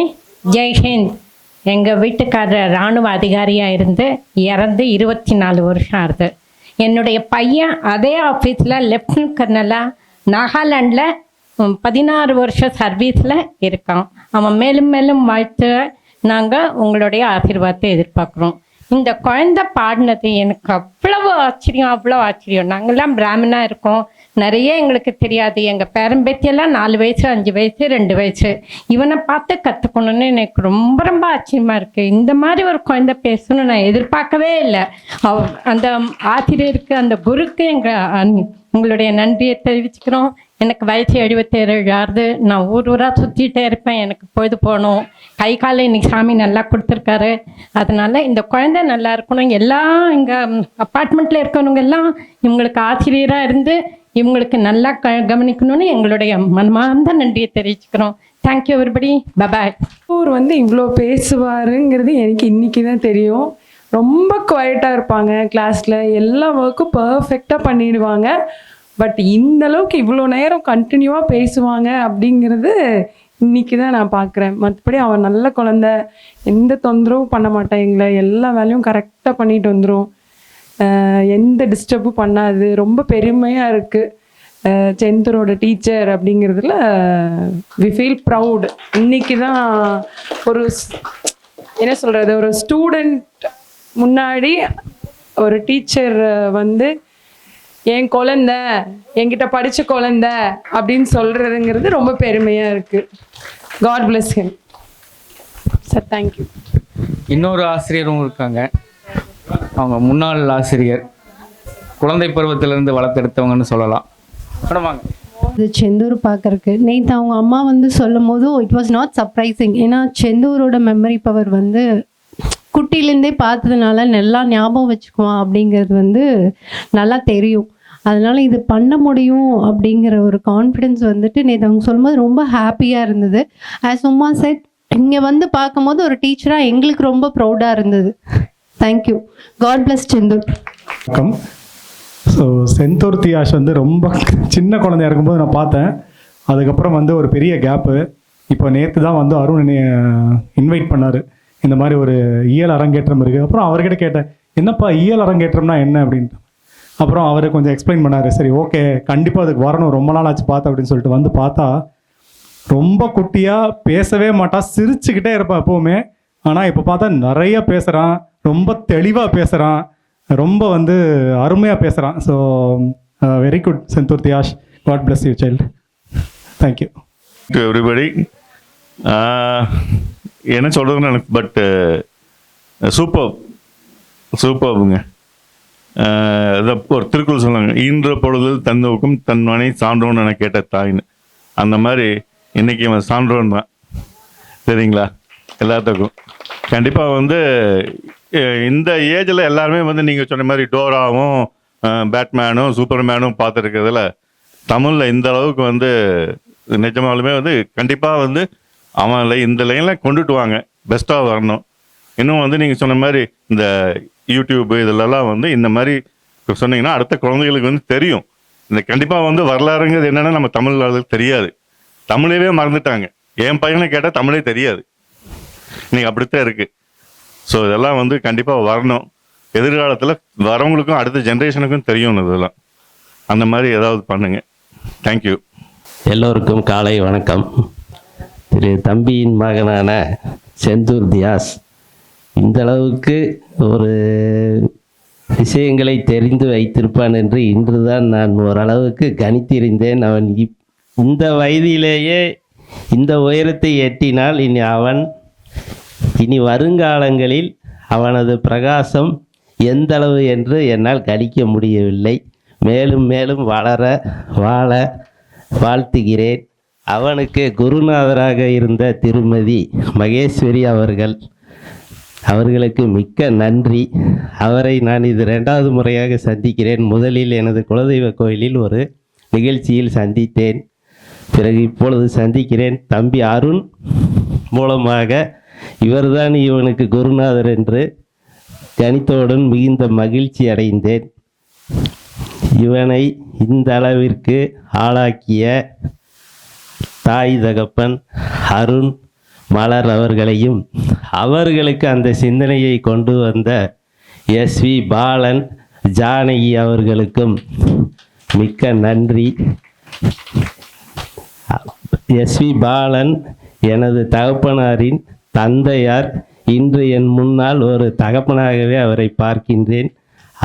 Jai Hind. எங்கள் வீட்டுக்காரர் இராணுவ அதிகாரியாக இருந்து இறந்து 24 வருஷம் ஆகுது. என்னுடைய பையன் அதே ஆஃபீஸில் லெஃப்டினன்ட் கர்னலாக நாகாலாண்டில் 16 வருஷம் சர்வீஸில் இருக்கான். அவன் மேலும் மேலும் வாழ்த்து நாங்கள் உங்களுடைய ஆசீர்வாதத்தை எதிர்பார்க்குறோம். இந்த குழந்தை பாடினது எனக்கு அவ்வளோ ஆச்சரியம். நாங்கள்லாம் பிராமணாக இருக்கோம், நிறைய எங்களுக்கு தெரியாது. எங்கள் பேரம்பேத்தியெல்லாம் 4 வயசு 5 வயசு 2 வயசு. இவனை பார்த்து கற்றுக்கணுன்னு எனக்கு ரொம்ப ரொம்ப ஆச்சரியமாக இருக்குது. இந்த மாதிரி ஒரு குழந்தை பேசணும்னு நான் எதிர்பார்க்கவே இல்லை. அந்த ஆசிரியருக்கு, அந்த குருக்கு உங்களுடைய நன்றியை தெரிவிச்சுக்கிறோம். எனக்கு வயசு 77 ஆகுது. நான் ஊராக சுற்றிட்டே இருப்பேன், எனக்கு பொழுது போகணும். கை காலை இன்னைக்கு சாமி நல்லா கொடுத்துருக்காரு. அதனால இந்த குழந்தை நல்லா இருக்கணும். எல்லாம் எங்கள் அப்பார்ட்மெண்ட்டில் இருக்கிறவங்க எல்லாம் இவங்களுக்கு ஆசிரியராக இருந்து இவங்களுக்கு நல்லா கவனிக்கணும்னு எங்களுடைய மனமார்ந்த நன்றியை தெரிவிச்சுக்கிறோம். Thank you everybody. பபாய். இவ்வளோ பேசுவாருங்கிறது எனக்கு இன்னைக்கு தான் தெரியும். ரொம்ப குவைட்டாக இருப்பாங்க கிளாஸில், எல்லா ஒர்க்கும் பர்ஃபெக்டாக பண்ணிடுவாங்க. பட் இந்த அளவுக்கு இவ்வளோ நேரம் கண்டினியூவாக பேசுவாங்க அப்படிங்கிறது இன்னைக்கு தான் நான் பார்க்குறேன். மற்றபடி அவன் நல்ல குழந்த, எந்த தொந்தரவும் பண்ண மாட்டான், எங்களை எல்லா வேலையும் கரெக்டாக பண்ணிட்டு வந்துடும், எந்த டிஸ்டர்பும் பண்ணாது. ரொம்ப பெருமையாக இருக்குது செந்தூரோட டீச்சர் அப்படிங்கிறதுல. We feel proud. இன்னைக்கு தான் ஒரு என்ன சொல்கிறது, ஒரு ஸ்டூடெண்ட் முன்னாடி ஒரு டீச்சர் வந்து என் குழந்த, என்கிட்ட படித்த குழந்த அப்படின்னு சொல்கிறதுங்கிறது ரொம்ப பெருமையாக இருக்குது. God bless him sir. Thank you. இன்னொரு ஆசிரியரும் இருக்காங்க, அவங்க முன்னாள் ஆசிரியர், குழந்தை பருவத்திலிருந்து வளர்த்தெடுத்தவங்கன்னு சொல்லலாம். மேடம் வாங்க. இது செந்தூர் பார்க்கறக்கு நேற்று அவங்க அம்மா வந்து சொல்லும் போதும் இட் வாஸ் நாட் சர்ப்ரைசிங். ஏன்னா செந்தூரோட மெமரி பவர் வந்து குட்டிலேருந்தே பார்த்ததுனால நல்லா ஞாபகம் வச்சுக்குவான் அப்படிங்கிறது வந்து நல்லா தெரியும். அதனால் இது பண்ண முடியும் அப்படிங்கிற ஒரு கான்ஃபிடென்ஸ் வந்துட்டு நேற்று அவங்க சொல்லும்போது ரொம்ப ஹாப்பியாக இருந்தது. ஆஸ் உமா செட், இங்கே வந்து பார்க்கும்போது ஒரு டீச்சராக எங்களுக்கு ரொம்ப ப்ரௌடாக இருந்தது. தேங்க்யூ. God bless Senthur. வணக்கம். ஸோ செந்தூர் தியாஷ் வந்து ரொம்ப சின்ன குழந்தையா இருக்கும்போது நான் பார்த்தேன். அதுக்கப்புறம் வந்து ஒரு பெரிய கேப்பு. இப்போ நேற்று தான் வந்து அருண் என்னை இன்வைட் பண்ணார், இந்த மாதிரி ஒரு இயல் அரங்கேற்றம் இருக்குது. அப்புறம் அவர்கிட்ட கேட்டேன், என்னப்பா இயல் அரங்கேற்றம்னா என்ன அப்படின்ட்டு. அப்புறம் அவர் கொஞ்சம் எக்ஸ்பிளைன் பண்ணார். சரி ஓகே, கண்டிப்பாக அதுக்கு வரணும், ரொம்ப நாள் ஆச்சு பார்த்தா அப்படின்னு சொல்லிட்டு வந்து பார்த்தா ரொம்ப குட்டியாக பேசவே மாட்டான், சிரிச்சுக்கிட்டே இருப்பான் எப்போவுமே. ஆனால் இப்போ பார்த்தா நிறைய பேசுகிறான், ரொம்ப தெளிவாக பேசுகிறான், ரொம்ப வந்து அருமையாக பேசுகிறான். So very good Senthur Thiyash. God bless you child. Thank you to everybody. என்ன சொல்கிறதுன்னு எனக்கு பட் சூப்பர்ங்க. ஒரு திருக்குறள் சொன்னாங்க, ஈன்ற பொழுதில் தந்தவுக்கும் தன் மனை சான்றோன்னு என கேட்ட தாயின்னு. அந்த மாதிரி இன்னைக்கு அவன் சான்றோன் தான், சரிங்களா? எல்லாத்துக்கும் கண்டிப்பாக வந்து இந்த ஏஜில் எல்லாருமே வந்து நீங்கள் சொன்ன மாதிரி டோராவும் பேட்மேனும் சூப்பர்மேனும் பார்த்துருக்கிறதுல தமிழில் இந்த அளவுக்கு வந்து நிஜமாலுமே வந்து கண்டிப்பாக வந்து அவன் இந்த லைனில் கொண்டுட்டு வாங்க, பெஸ்ட்டாக வரணும். இன்னும் வந்து நீங்கள் சொன்ன மாதிரி இந்த யூடியூப்பு இதிலெல்லாம் வந்து இந்த மாதிரி சொன்னீங்கன்னா அடுத்த குழந்தைகளுக்கு வந்து தெரியும். இந்த கண்டிப்பாக வந்து வரலாறுங்கிறது என்னென்னா நம்ம தமிழ் தெரியாது, தமிழவே மறந்துட்டாங்க. என் பையனை கேட்டால் தமிழே தெரியாது, இன்னைக்கு அப்படித்தான் இருக்குது. ஸோ இதெல்லாம் வந்து கண்டிப்பாக வரணும். எதிர்காலத்தில் வரவங்களுக்கும் அடுத்த ஜென்ரேஷனுக்கும் தெரியும் இதெல்லாம். அந்த மாதிரி ஏதாவது பண்ணுங்க. தேங்க்யூ. எல்லோருக்கும் காலை வணக்கம். திரு தம்பியின் மகனான செந்தூர் தியாஸ் இந்த அளவுக்கு ஒரு விஷயங்களை தெரிந்து வைத்திருப்பான் என்று இன்றுதான் நான் ஓரளவுக்கு கணித்திருந்தேன். அவன் இந்த வயதிலேயே இந்த உயரத்தை எட்டினால் இனி வருங்காலங்களில் அவனது பிரகாசம் எந்த அளவு என்று என்னால் கணிக்க முடியவில்லை. மேலும் மேலும் வாழ வாழ்த்துகிறேன். அவனுக்கு குருநாதராக இருந்த திருமதி மகேஸ்வரி அவர்களுக்கு மிக்க நன்றி. அவரை நான் இது 2வது முறையாக சந்திக்கிறேன். முதலில் எனது குலதெய்வ கோயிலில் ஒரு நிகழ்ச்சியில் சந்தித்தேன், பிறகு இப்பொழுது சந்திக்கிறேன். தம்பி அருண் மூலமாக இவர்தான் இவனுக்கு குருநாதர் என்று கணித்தவுடன் மிகுந்த மகிழ்ச்சி அடைந்தேன். இவனை இந்த அளவிற்கு ஆளாக்கிய தாய் தகப்பன் அருண் மலர் அவர்களையும் அவர்களுக்கு அந்த சிந்தனையை கொண்டு வந்த எஸ்வி பாலன் ஜானகி அவர்களுக்கும் மிக்க நன்றி. எஸ்வி பாலன் எனது தகப்பனாரின் தந்தையார். இன்று என் முன்னால் ஒரு தகப்பனாகவே அவரை பார்க்கின்றேன்.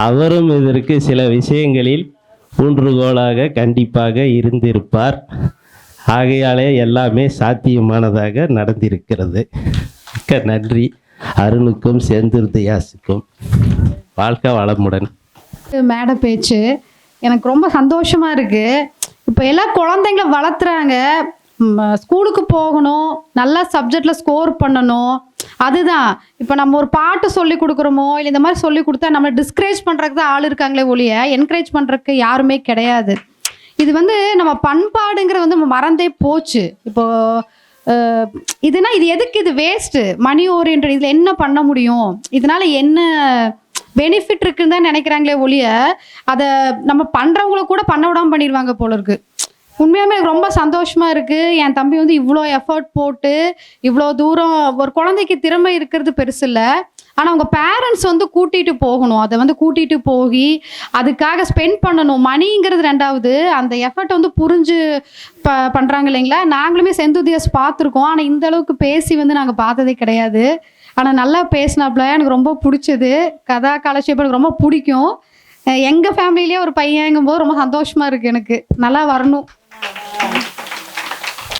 அவரும் இதற்கு சில விஷயங்களில் ஊன்றுகோலாக கண்டிப்பாக இருந்திருப்பார். ஆகையாலே எல்லாமே சாத்தியமானதாக நடந்திருக்கிறது. மிக்க நன்றி அருணுக்கும் செந்தூர் தியாஸுக்கும். வாழ்க வளமுடன். மேடை பேச்சு எனக்கு ரொம்ப சந்தோஷமாக இருக்குது. இப்போ எல்லாம் குழந்தைங்கள வளர்த்துறாங்க, ஸ்கூலுக்கு போகணும், நல்லா சப்ஜெக்டில் ஸ்கோர் பண்ணணும். அதுதான் இப்போ நம்ம ஒரு பாட்டு சொல்லி கொடுக்குறோமோ இல்லை இந்த மாதிரி சொல்லி கொடுத்தா நம்மளை டிஸ்கரேஜ் பண்ணுறதுக்கு தான் ஆள் இருக்காங்களே ஒழிய என்கரேஜ் பண்ணுறதுக்கு யாருமே கிடையாது. இது வந்து நம்ம பண்பாடுங்கிற வந்து நம்ம மறந்தே போச்சு. இப்போது இதுனா இது எதுக்கு, இது வேஸ்ட்டு, மணி ஓரியன்ட், இதில் என்ன பண்ண முடியும், இதனால என்ன பெனிஃபிட் இருக்குன்னு தான் நினைக்கிறாங்களே ஒழிய அதை நம்ம பண்ணுறவங்கள கூட பண்ண விடாமல் பண்ணிடுவாங்க போல இருக்கு. உண்மையாகவே எனக்கு ரொம்ப சந்தோஷமாக இருக்குது. என் தம்பி வந்து இவ்வளோ எஃபர்ட் போட்டு இவ்வளோ தூரம், ஒரு குழந்தைக்கு திறமை இருக்கிறது பெருசு இல்லை, ஆனால் அவங்க பேரண்ட்ஸ் வந்து கூட்டிகிட்டு போகணும், அதை வந்து கூட்டிகிட்டு போய் அதுக்காக ஸ்பெண்ட் பண்ணணும். மணிங்கிறது ரெண்டாவது, அந்த எஃபர்ட் வந்து புரிஞ்சு பண்ணுறாங்க இல்லைங்களா. நாங்களுமே செந்துதியஸ் பார்த்துருக்கோம், ஆனால் இந்த அளவுக்கு பேசி வந்து நாங்கள் பார்த்ததே கிடையாது. ஆனால் நல்லா பேசினாப்புல, எனக்கு ரொம்ப பிடிச்சது. கதா காலட்சேபம் எனக்கு ரொம்ப பிடிக்கும். எங்கள் ஃபேமிலியிலேயே ஒரு பையங்கும்போது ரொம்ப சந்தோஷமாக இருக்குது. எனக்கு நல்லா வரணும்.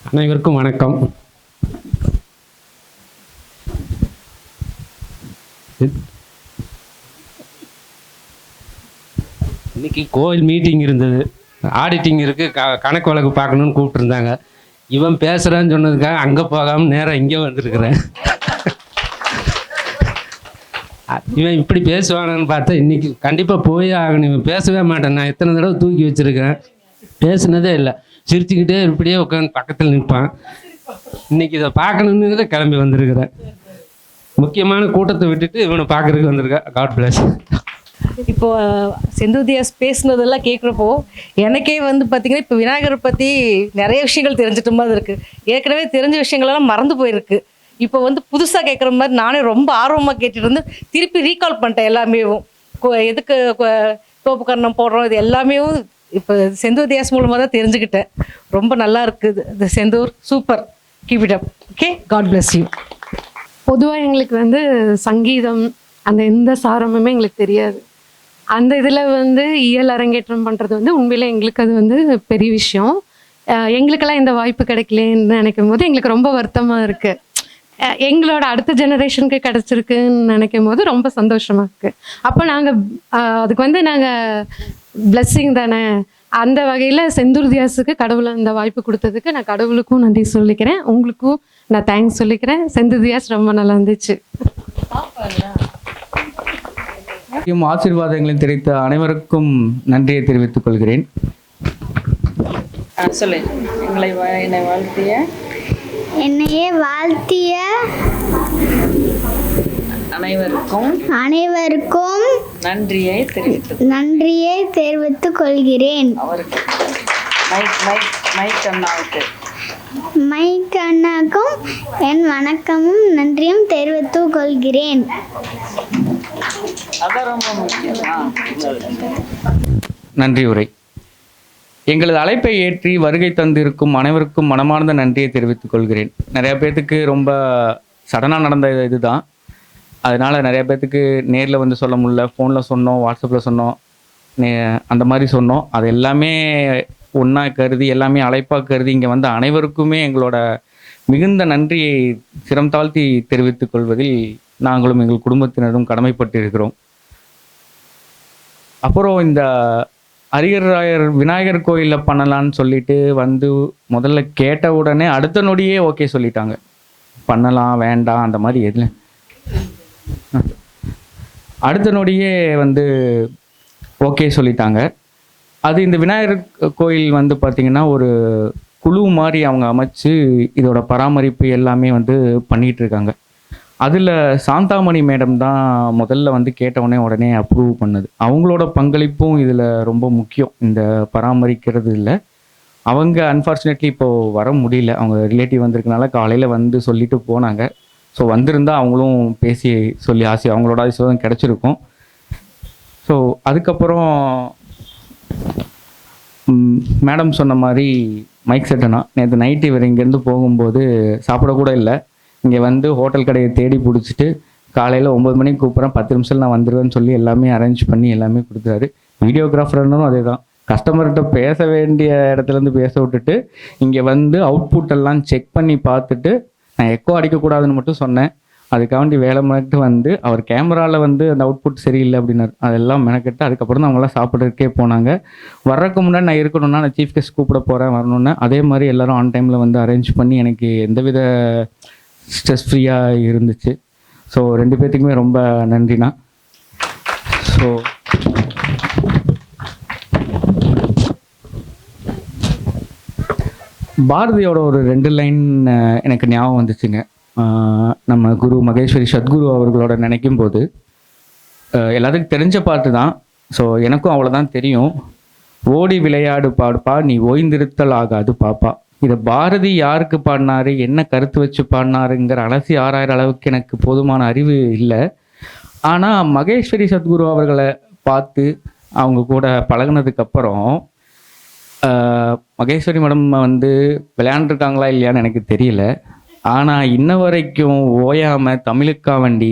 அனைவருக்கும் வணக்கம். இன்னைக்கு கோயில் மீட்டிங் இருந்தது, ஆடிட்டிங் இருக்கு, கணக்கு வழக்கு பார்க்கணுன்னு கூப்பிட்டுருந்தாங்க. இவன் பேசுகிறான்னு சொன்னதுக்காக அங்கே போகாமல் நேராக இங்கே வந்திருக்கிறேன். இவன் இப்படி பேசுவானு பார்த்தா இன்னைக்கு கண்டிப்பாக போயே ஆகணும். இவன் பேசவே மாட்டேன். நான் எத்தனை தடவை தூக்கி வச்சிருக்கேன், பேசுனதே இல்லை. சிரிச்சுக்கிட்டே இப்படியே உட்காந்து பக்கத்தில் நிற்பான். இன்னைக்கு இதை பார்க்கணுன்னு கிளம்பி வந்திருக்கிறேன். முக்கியமான கூட்டத்தை விட்டுட்டு இவனை பார்க்கறதுக்கு வந்திருக்கேன். God bless. இப்போ செந்துதியாஸ் பேசுனதெல்லாம் கேட்குறப்போ எனக்கே வந்து பார்த்திங்கன்னா இப்போ விநாயகரை பற்றி நிறைய விஷயங்கள் தெரிஞ்சிட்ட மாதிரி இருக்குது. ஏற்கனவே தெரிஞ்ச விஷயங்களெல்லாம் மறந்து போயிருக்கு. இப்போ வந்து புதுசாக கேட்குற மாதிரி நானே ரொம்ப ஆர்வமாக கேட்டுட்டு இருந்து திருப்பி ரீகால் பண்ணிட்டேன். எல்லாமே எதுக்கு தோப்பு கர்ணம் போடுறோம், இது எல்லாமே இப்போ செந்தூர் மூலமாக தான் தெரிஞ்சுக்கிட்டேன். ரொம்ப நல்லா இருக்குது இந்த Senthur. Super, keep it up. Okay, God bless you. பொதுவாக எங்களுக்கு வந்து சங்கீதம் அந்த எந்த சாரமுமே எங்களுக்கு தெரியாது. அந்த இதில் வந்து இயல் அரங்கேற்றம் பண்ணுறது வந்து உண்மையிலே எங்களுக்கு அது வந்து பெரிய விஷயம். எங்களுக்கெல்லாம் இந்த வாய்ப்பு கிடைக்கலன்னு நினைக்கும் போது எங்களுக்கு ரொம்ப வருத்தமாக இருக்குது. எங்களோட அடுத்த ஜெனரேஷனுக்கு கிடச்சிருக்குன்னு நினைக்கும் போது ரொம்ப சந்தோஷமாக இருக்குது. அப்போ நாங்கள் அதுக்கு வந்து நாங்கள் பிளெஸ்ஸிங் தானே. அந்த வகையில் செந்தூர் தியாஸுக்கு கடவுளை அந்த வாய்ப்பு கொடுத்ததுக்கு நான் கடவுளுக்கும் நன்றி சொல்லிக்கிறேன். உங்களுக்கும் நான் தேங்க்ஸ் சொல்லிக்கிறேன். செந்தூர் தியாஸ் ரொம்ப நல்லா இருந்துச்சு. ஆசீர்வாதங்களை தெரிவித்த அனைவருக்கும் நன்றியை தெரிவித்துக் கொள்கிறேன். என்னையே வாழ்த்திய அனைவருக்கும் நன்றியை தெரிவித்துக் கொள்கிறேன். மைக் அண்ணாக்கும் என் வணக்கமும் நன்றியும் தெரிவித்துக் கொள்கிறேன். நன்றி உரை. எங்களது அழைப்பை ஏற்றி வருகை தந்திருக்கும் அனைவருக்கும் மனமார்ந்த நன்றியை தெரிவித்துக் கொள்கிறேன். நிறைய பேர்த்துக்கு ரொம்ப சடனாக நடந்த இதுதான், அதனால் நிறைய பேர்த்துக்கு நேரில் வந்து சொல்ல முடியல, ஃபோனில் சொன்னோம், வாட்ஸ்அப்பில் சொன்னோம், அந்த மாதிரி சொன்னோம். அது எல்லாமே ஒன்றா கருதி, எல்லாமே அழைப்பாக கருதி இங்கே வந்த அனைவருக்குமே எங்களோட மிகுந்த நன்றியை சிரம் தாழ்த்தி தெரிவித்துக் கொள்வதில் நாங்களும் எங்கள் குடும்பத்தினரும் கடமைப்பட்டிருக்கிறோம். அப்புறம் இந்த அரியராயர் விநாயகர் கோயிலில் பண்ணலான்னு சொல்லிட்டு வந்து முதல்ல கேட்ட உடனே அடுத்த நொடியே ஓகே சொல்லிட்டாங்க. பண்ணலாம் வேண்டாம் அந்த மாதிரி எதுல அடுத்த நொடியே வந்து ஓகே சொல்லிட்டாங்க. அது இந்த விநாயகர் கோயில் வந்து பார்த்திங்கன்னா ஒரு குழு மாதிரி அவங்க அமைச்சு இதோட பராமரிப்பு எல்லாமே வந்து பண்ணிகிட்டு இருக்காங்க. அதில் சாந்தாமணி மேடம் தான் முதல்ல வந்து கேட்டவுடனே உடனே அப்ரூவ் பண்ணது. அவங்களோட பங்களிப்பும் இதில் ரொம்ப முக்கியம் இந்த பராமரிக்கிறது. இல்லை, அவங்க அன்ஃபார்ச்சுனேட்லி இப்போது வர முடியல, அவங்க ரிலேட்டிவ் வந்திருக்கனால காலையில் வந்து சொல்லிட்டு போனாங்க. ஸோ வந்திருந்தால் அவங்களும் பேசி சொல்லி அவங்களோட ஆசீர்வாதம் கிடச்சிருக்கும். ஸோ அதுக்கப்புறம் மேடம் சொன்ன மாதிரி மைக் செட்டனா நேற்று நைட்டு இவர் இங்கேருந்து போகும்போது சாப்பிடக்கூட இல்லை, இங்கே வந்து ஹோட்டல் கடையை தேடி பிடிச்சிட்டு காலையில் 9 மணிக்கு கூப்பிட்றேன், 10 நிமிஷத்தில் நான் வந்துடுவேன்னு சொல்லி எல்லாமே அரேஞ்ச் பண்ணி எல்லாமே கொடுத்தாரு. வீடியோகிராஃபர்னும் அதே தான், கஸ்டமர்கிட்ட பேச வேண்டிய இடத்துலேருந்து பேச விட்டுட்டு இங்கே வந்து அவுட்புட் எல்லாம் செக் பண்ணி பார்த்துட்டு நான் எக்கோ அடிக்கக்கூடாதுன்னு மட்டும் சொன்னேன். அதுக்காண்டி வேலை மெனக்கிட்டு வந்து அவர் கேமராவில் வந்து அந்த அவுட்புட் சரியில்லை அப்படின்னாரு. அதெல்லாம் மெனக்கிட்டு அதுக்கப்புறம் தான் அவங்களாம் சாப்பிட்றதுக்கே போனாங்க. வர்றதுக்கு முன்னாடி நான் இருக்கணும்னா நான் சீஃப் கெஸ்ட் கூப்பிட போகிறேன் வரணுன்னு அதே மாதிரி எல்லோரும் ஆன் டைமில் வந்து அரேஞ்ச் பண்ணி எனக்கு எந்தவித ஸ்ட்ரெஸ் ஃப்ரீயாக இருந்துச்சு. ஸோ 2 பேர்த்துக்குமே ரொம்ப நன்றிண்ணா. ஸோ பாரதியோட ஒரு 2 லைன் எனக்கு ஞாபகம் வந்துச்சுங்க. நம்ம குரு மகேஸ்வரி சத்குரு அவர்களோட நினைக்கும் போது எல்லாத்துக்கும் தெரிஞ்ச பாட்டு தான். ஸோ எனக்கும் அவ்வளோதான் தெரியும். ஓடி விளையாடு பாடுப்பா நீ ஓய்ந்திருத்தல் ஆகாது பாப்பா. இதை பாரதி யாருக்கு பாடினாரு, என்ன கருத்து வச்சு பாடினாருங்கிற அலசி ஆராயிற அளவுக்கு எனக்கு போதுமான அறிவு இல்லை. ஆனால் மகேஸ்வரி சத்குரு அவர்களை பார்த்து அவங்க கூட பழகுனதுக்கப்புறம் மகேஸ்வரி மேடம் வந்து விளையாண்டுருக்காங்களா இல்லையான்னு எனக்கு தெரியல. ஆனால் இன்ன வரைக்கும் ஓயாமல் தமிழுக்கா வண்டி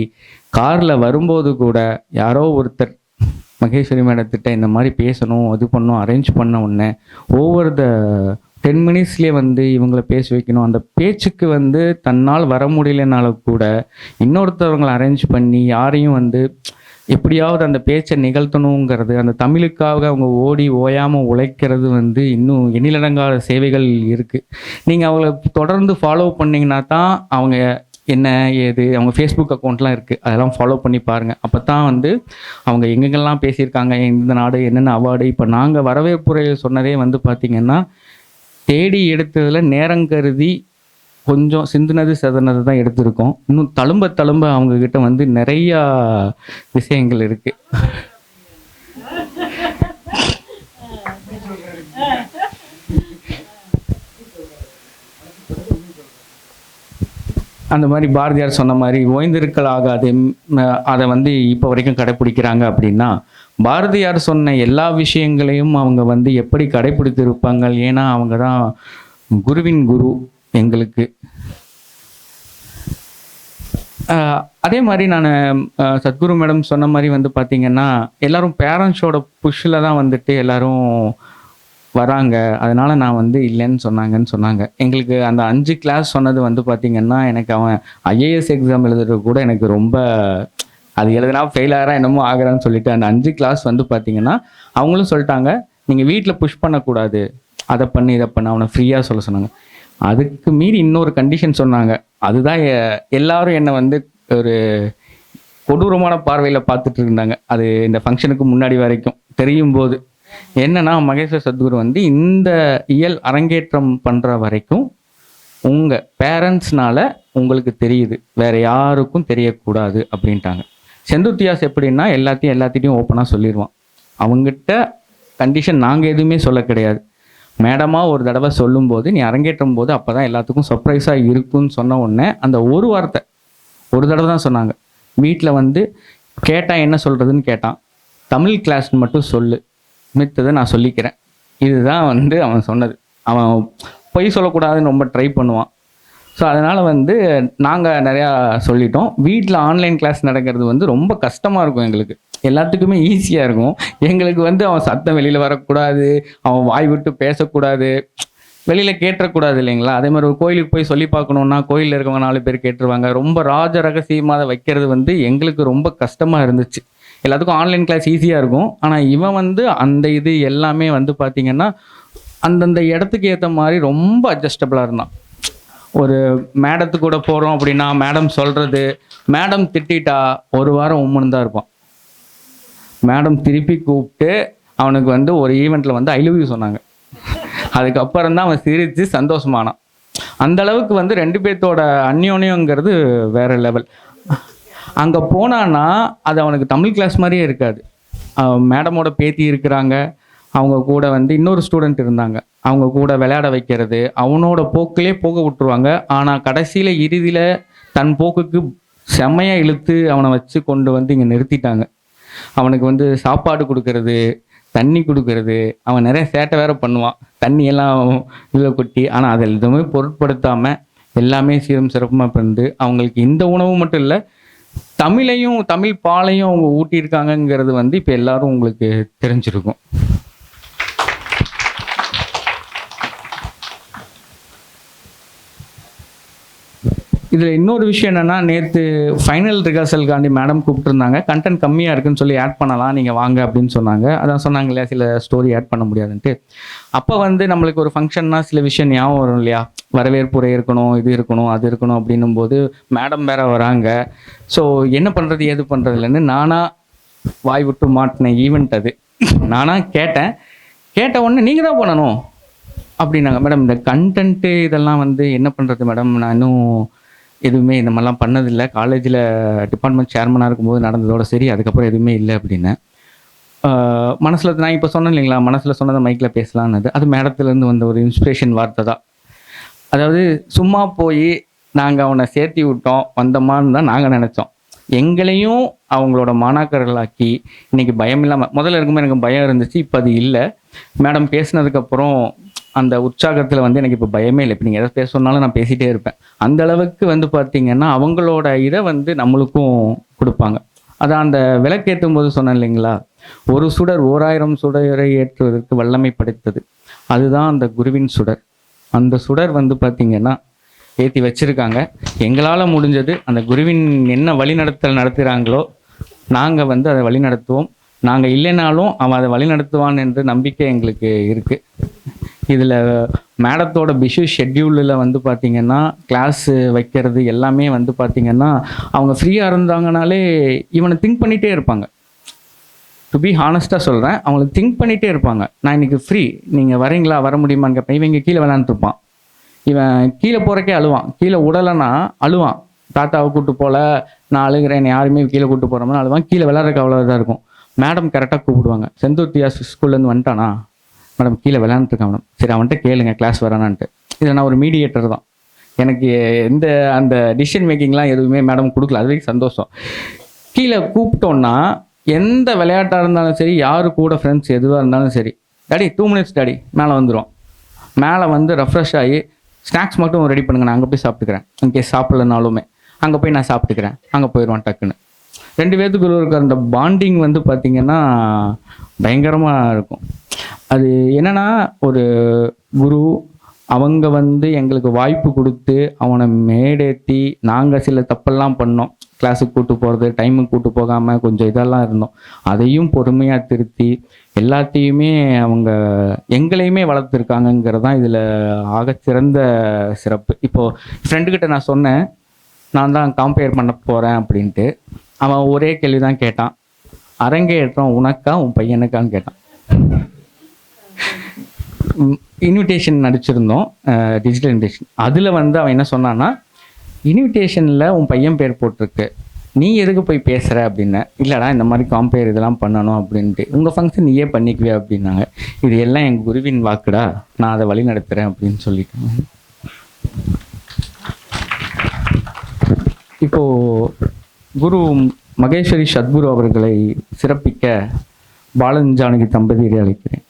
காரில் வரும்போது கூட யாரோ ஒருத்தர் மகேஸ்வரி மேடத்திட்ட இந்த மாதிரி பேசணும், அது பண்ணணும், அரேஞ்ச் பண்ண உடனே ஓவர் த 10 மினிட்ஸ்லேயே வந்து இவங்கள பேச வைக்கணும். அந்த பேச்சுக்கு வந்து தன்னால் வர முடியலனாலும் கூட இன்னொருத்தவங்களை அரேஞ்ச் பண்ணி யாரையும் வந்து எப்படியாவது அந்த பேச்சை நிகழ்த்தணுங்கிறது, அந்த தமிழுக்காக அவங்க ஓடி ஓயாமல் உழைக்கிறது வந்து இன்னும் எண்ணிலடங்காத சேவைகள் இருக்குது. நீங்கள் அவங்கள தொடர்ந்து ஃபாலோ பண்ணிங்கன்னா தான் அவங்க என்ன ஏது, அவங்க ஃபேஸ்புக் அக்கௌண்ட்லாம் இருக்குது, அதெல்லாம் ஃபாலோ பண்ணி பாருங்கள். அப்போ தான் வந்து அவங்க எங்கெங்கெல்லாம் பேசியிருக்காங்க, இந்த நாடு என்னென்ன அவார்டு. இப்போ நாங்கள் வரவேற்புரையில் சொன்னதே வந்து பார்த்திங்கன்னா தேடி எடுத்ததில் நேரங்கருதி கொஞ்சம் சிந்துனது செதனது தான் எடுத்திருக்கோம். இன்னும் தழும்ப அவங்கக்கிட்ட வந்து நிறையா விஷயங்கள் இருக்குது. அந்த மாதிரி பாரதியார் சொன்ன மாதிரி ஓய்ந்திருக்கல் ஆகாது, அதை வந்து இப்போ வரைக்கும் கடைப்பிடிக்கிறாங்க. அப்படின்னா பாரதியார் சொன்ன எல்லா விஷயங்களையும் அவங்க வந்து எப்படி கடைப்பிடித்திருப்பாங்க? ஏன்னா அவங்க தான் குருவின் குரு எங்களுக்கு. அதே மாதிரி நான் சத்குரு மேடம் சொன்ன மாதிரி வந்து பார்த்திங்கன்னா எல்லாரும் பேரண்ட்ஸோட புஷ்ஷில் தான் வந்துட்டு எல்லாரும் வராங்க. அதனால் நான் வந்து இல்லைன்னு சொன்னாங்க. எங்களுக்கு அந்த 5 கிளாஸ் சொன்னது வந்து பார்த்திங்கன்னா எனக்கு அவன் ஐஏஎஸ் எக்ஸாம் எழுதுறது கூட எனக்கு ரொம்ப அது எழுதுனா ஃபெயில் ஆகிறா என்னமோ ஆகிறான்னு சொல்லிட்டு அந்த 5 கிளாஸ் வந்து பார்த்திங்கன்னா அவங்களும் சொல்லிட்டாங்க, நீங்கள் வீட்டில் புஷ் பண்ணக்கூடாது, அதை பண்ணி இதை பண்ண, அவனை ஃப்ரீயாக சொல்ல சொன்னாங்க. அதுக்கு மீறி இன்னொரு கண்டிஷன் சொன்னாங்க. அதுதான் எல்லாரும் என்னை வந்து ஒரு கொடூரமான பார்வையில் பார்த்துட்டு இருந்தாங்க. அது இந்த ஃபங்க்ஷனுக்கு முன்னாடி வரைக்கும் தெரியும் போது என்னன்னா, மகேஸ்வர் சத்குரு வந்து இந்த இயல் அரங்கேற்றம் பண்ணுற வரைக்கும் உங்கள் பேரண்ட்ஸ்னால உங்களுக்கு தெரியுது, வேற யாருக்கும் தெரியக்கூடாது அப்படின்ட்டாங்க. செந்துத்தியாஸ் எப்படின்னா எல்லாத்திட்டையும் ஓப்பனாக சொல்லிடுவான். அவங்ககிட்ட கண்டிஷன் நாங்கள் எதுவுமே சொல்ல கிடையாது. மேடமாக ஒரு தடவை சொல்லும்போது நீ அரங்கேற்றும் போது அப்போ தான் எல்லாத்துக்கும் சர்ப்ரைஸாக இருக்குன்னு சொன்ன உடனே அந்த ஒரு வார்த்தை ஒரு தடவை தான் சொன்னாங்க. வீட்டில் வந்து கேட்டால் என்ன சொல்கிறதுன்னு கேட்டான், தமிழ் கிளாஸ்ன்னு மட்டும் சொல்லு, மித்ததை நான் சொல்லிக்கிறேன். இதுதான் வந்து அவன் சொன்னது. அவன் பொய் சொல்லக்கூடாதுன்னு ரொம்ப ட்ரை பண்ணுவான். ஸோ அதனால் வந்து நாங்கள் நிறையா சொல்லிட்டோம். வீட்டில் ஆன்லைன் கிளாஸ் நடக்கிறது வந்து ரொம்ப கஷ்டமாக இருக்கும் எங்களுக்கு. எல்லாத்துக்குமே ஈஸியாக இருக்கும். எங்களுக்கு வந்து அவன் சத்தம் வெளியில் வரக்கூடாது, அவன் வாய் விட்டு பேசக்கூடாது, வெளியில் கேட்டுறக்கூடாது இல்லைங்களா. அதே மாதிரி ஒரு கோயிலுக்கு போய் சொல்லி பார்க்கணுன்னா கோயிலில் இருக்கவங்க 4 பேர் கேட்டுருவாங்க. ரொம்ப ராஜ ரகசியமாக வைக்கிறது வந்து எங்களுக்கு ரொம்ப கஷ்டமாக இருந்துச்சு. எல்லாத்துக்கும் ஆன்லைன் கிளாஸ் ஈஸியாக இருக்கும். ஆனால் இவன் வந்து அந்த இது எல்லாமே வந்து பார்த்திங்கன்னா அந்தந்த இடத்துக்கு ஏற்ற மாதிரி ரொம்ப அட்ஜஸ்டபிளாக இருந்தான். ஒரு மேடத்துக்கு கூட போகிறோம் அப்படின்னா மேடம் சொல்கிறது, மேடம் திட்டா 1 வாரம் உம்முன்னு தான் இருப்பான். மேடம் திருப்பி கூப்பிட்டு அவனுக்கு வந்து ஒரு ஈவெண்ட்டில் வந்து ஐ லவ் யூ சொன்னாங்க. அதுக்கப்புறம் தான் அவன் சிரித்து சந்தோஷமானான். அந்த அளவுக்கு வந்து 2 பேர்த்தோட அந்யோன்யங்கிறது வேற லெவல். அங்கே போனான்னா அது அவனுக்கு தமிழ் கிளாஸ் மாதிரியே இருக்காது. மேடமோட பேத்தி இருக்கிறாங்க, அவங்க கூட வந்து இன்னொரு ஸ்டூடெண்ட் இருந்தாங்க, அவங்க கூட விளையாட வைக்கிறது, அவனோட போக்கிலே போக விட்டுருவாங்க. ஆனால் கடைசியில் இறுதியில் தன் போக்குக்கு செம்மையாக இழுத்து அவனை வச்சு கொண்டு வந்து இங்கே நிறுத்திட்டாங்க. அவனுக்கு வந்து சாப்பாடு கொடுக்கறது, தண்ணி கொடுக்கறது, அவன் நிறைய சேட்டை வேற பண்ணுவான், தண்ணியெல்லாம் இதில் கொட்டி. ஆனால் அதை எதுவுமே பொருட்படுத்தாமல் எல்லாமே சீரும் சிறப்புமாக பண்ணு. அவங்களுக்கு இந்த உணவு மட்டும் இல்லை, தமிழ் பாலையும் அவங்க ஊட்டியிருக்காங்கங்கிறது வந்து இப்போ எல்லாரும் உங்களுக்கு தெரிஞ்சிருக்கும். இதில் இன்னொரு விஷயம் என்னென்னா, நேற்று ஃபைனல் ரிஹர்சலுக்காண்டி மேடம் கூப்பிட்டுருந்தாங்க. கண்டென்ட் கம்மியாக இருக்குன்னு சொல்லி ஆட் பண்ணலாம், நீங்கள் வாங்க அப்படின்னு சொன்னாங்க. அதான் சொன்னாங்க இல்லையா, சில ஸ்டோரி ஆட் பண்ண முடியாதுன்ட்டு. அப்போ வந்து நம்மளுக்கு ஒரு ஃபங்க்ஷன்னா சில விஷயம் ஞாபகம் வரும் இல்லையா, வரவேற்புரை இருக்கணும், இது இருக்கணும், அது இருக்கணும் அப்படின்னும் போது மேடம் வேற வராங்க. ஸோ என்ன பண்ணுறது ஏது பண்ணுறது இல்லைன்னு நானாக வாய் விட்டு மாட்டின ஈவெண்ட் அது. நானாக கேட்ட உடனே நீங்கள் தான் பண்ணணும், அப்படின்னாங்க. மேடம் இந்த கண்டென்ட்டு இதெல்லாம் வந்து என்ன பண்ணுறது மேடம், நான் இன்னும் எதுவுமே இந்த மாதிரிலாம் பண்ணதில்லை. காலேஜில் டிபார்ட்மெண்ட் சேர்மனாக இருக்கும்போது நடந்ததோட சரி, அதுக்கப்புறம் எதுவுமே இல்லை அப்படின்னேன். மனசில் நான் இப்போ சொன்னேன் இல்லைங்களா, மனசில் சொன்னதை மைக்கில் பேசலான்னு, அது மேடத்துலேருந்து வந்த ஒரு இன்ஸ்பிரேஷன் வார்த்தை தான். அதாவது சும்மா போய் நாங்கள் அவனை சேர்த்தி விட்டோம் வந்தோமான்னு தான் நாங்கள் நினச்சோம். எங்களையும் அவங்களோட மாணாக்கர்களாக்கி இன்றைக்கி பயம் இல்லாமல், முதல்ல இருக்கும்போது எனக்கு பயம் இருந்துச்சு, இப்போ அது இல்லை. மேடம் பேசினதுக்கப்புறம் அந்த உற்சாகத்தில் வந்து எனக்கு இப்போ பயமே இல்லை. இப்போ நீங்கள் எதாவது பேச சொன்னாலும் நான் பேசிகிட்டே இருப்பேன். அந்த அளவுக்கு வந்து பார்த்திங்கன்னா அவங்களோட இதை வந்து நம்மளுக்கும் கொடுப்பாங்க. அதான் அந்த விளக்கேற்றும் போது சொன்னேன் இல்லைங்களா, ஒரு சுடர் 1000 சுடரை ஏற்றுவதற்கு வல்லமை படைத்தது. அதுதான் அந்த குருவின் சுடர். அந்த சுடர் வந்து பார்த்திங்கன்னா ஏற்றி வச்சுருக்காங்க. எங்களால் முடிஞ்சது அந்த குருவின் என்ன வழிநடத்தல் நடத்துகிறாங்களோ நாங்கள் வந்து அதை வழி நடத்துவோம். நாங்கள் இல்லைனாலும் அவன் அதை வழி நடத்துவான் என்ற நம்பிக்கை எங்களுக்கு இருக்குது. இதில் மேடத்தோட பிஸி ஷெட்யூலில் வந்து பார்த்திங்கன்னா கிளாஸு வைக்கிறது எல்லாமே வந்து பார்த்திங்கன்னா அவங்க ஃப்ரீயாக இருந்தாங்கனாலே இவனை திங்க் பண்ணிகிட்டே இருப்பாங்க. டு பி ஹானஸ்ட்டாக சொல்கிறேன், அவங்களுக்கு திங்க் பண்ணிகிட்டே இருப்பாங்க. நான் இன்றைக்கி ஃப்ரீ, நீங்கள் வரீங்களா, வர முடியுமான்னு கேட்பேன். இவன் இங்கே கீழே விளாண்டுருப்பான். இவன் கீழே போகிறக்கே அழுவான். கீழே உடலைன்னா அழுவான். தாத்தாவை கூப்பிட்டு போகல, நான் அழுகிறேன், யாருமே கீழே கூப்பிட்டு போகிறோம்னா அழுவான். கீழே விளாட்றதுக்கு அவ்வளோதான் இருக்கும். மேடம் கரெக்டாக கூப்பிடுவாங்க. செந்தூர்த்தியா ஸ்கூல்லேருந்து வந்துட்டானா மேடம், கீழே விளையாண்டுருக்கான் மேடம், சரி அவன்கிட்ட கேளுங்க கிளாஸ் வரானான்ட்டு. இதில் நான் ஒரு மீடியேட்டர் தான். எனக்கு எந்த அந்த டிசிஷன் மேக்கிங்லாம் எதுவுமே மேடம் கொடுக்கல. அது வரைக்கும் சந்தோஷம். கீழே கூப்பிட்டோன்னா எந்த விளையாட்டாக இருந்தாலும் சரி, யாரு கூட ஃப்ரெண்ட்ஸ் எதுவாக இருந்தாலும் சரி, டாடி 2 minutes டாடி, மேலே வந்துடும். மேலே வந்து ரெஃப்ரெஷ் ஆகி ஸ்நாக்ஸ் மட்டும் ரெடி பண்ணுங்க, நான் அங்கே போய் சாப்பிட்டுக்கிறேன். இன்கேஸ் சாப்பிட்லனாலுமே அங்கே போய் நான் சாப்பிட்டுக்கிறேன். அங்கே போயிடுவான் டக்குன்னு. 2 பேர்த்துக்குள்ள இருக்கிற அந்த பாண்டிங் வந்து பார்த்திங்கன்னா பயங்கரமாக இருக்கும். அது என்னென்னா, ஒரு குரு அவங்க வந்து எங்களுக்கு வாய்ப்பு கொடுத்து அவனை மேடேற்றி, நாங்கள் சில தப்பெல்லாம் பண்ணோம். கிளாஸுக்கு கூப்பிட்டு போகிறது, டைமுக்கு கூப்பிட்டு போகாமல் கொஞ்சம் இதெல்லாம் இருந்தோம். அதையும் பொறுமையாக திருத்தி எல்லாத்தையுமே அவங்க எங்களையுமே வளர்த்துருக்காங்கங்கிறது தான் இதில் ஆகச்சிறந்த சிறப்பு. இப்போது ஃப்ரெண்டுக்கிட்ட நான் சொன்னேன், நான் தான் கம்பேர் பண்ண போகிறேன் அப்படின்ட்டு. அவன் ஒரே கேள்வி தான் கேட்டான், அரங்கேற்றம் உனக்கா உன் பையனுக்கான்னு கேட்டான். இன்விடேஷன் நடிச்சிருந்தோம், டிஜிட்டல் இன்விடேஷன். அதில் வந்து அவன் என்ன சொன்னான்னா, இன்விடேஷனில் உன் பையன் பேர் போட்டிருக்கு, நீ எதுக்கு போய் பேசுகிற அப்படின்ன. இல்லைடா இந்த மாதிரி காம்பேர் இதெல்லாம் பண்ணணும் அப்படின்ட்டு. உங்கள் ஃபங்க்ஷன் நீயே பண்ணிக்குவே அப்படின்னாங்க. இது எல்லாம் என் குருவின் வாக்குடா, நான் அதை வழி நடத்துகிறேன் அப்படின்னு சொல்லிட்டேன். இப்போது குரு மகேஸ்வரி சத்குரு அவர்களை சிறப்பிக்க பாலன் ஜானகி தம்பதியரை அழைக்கிறேன்.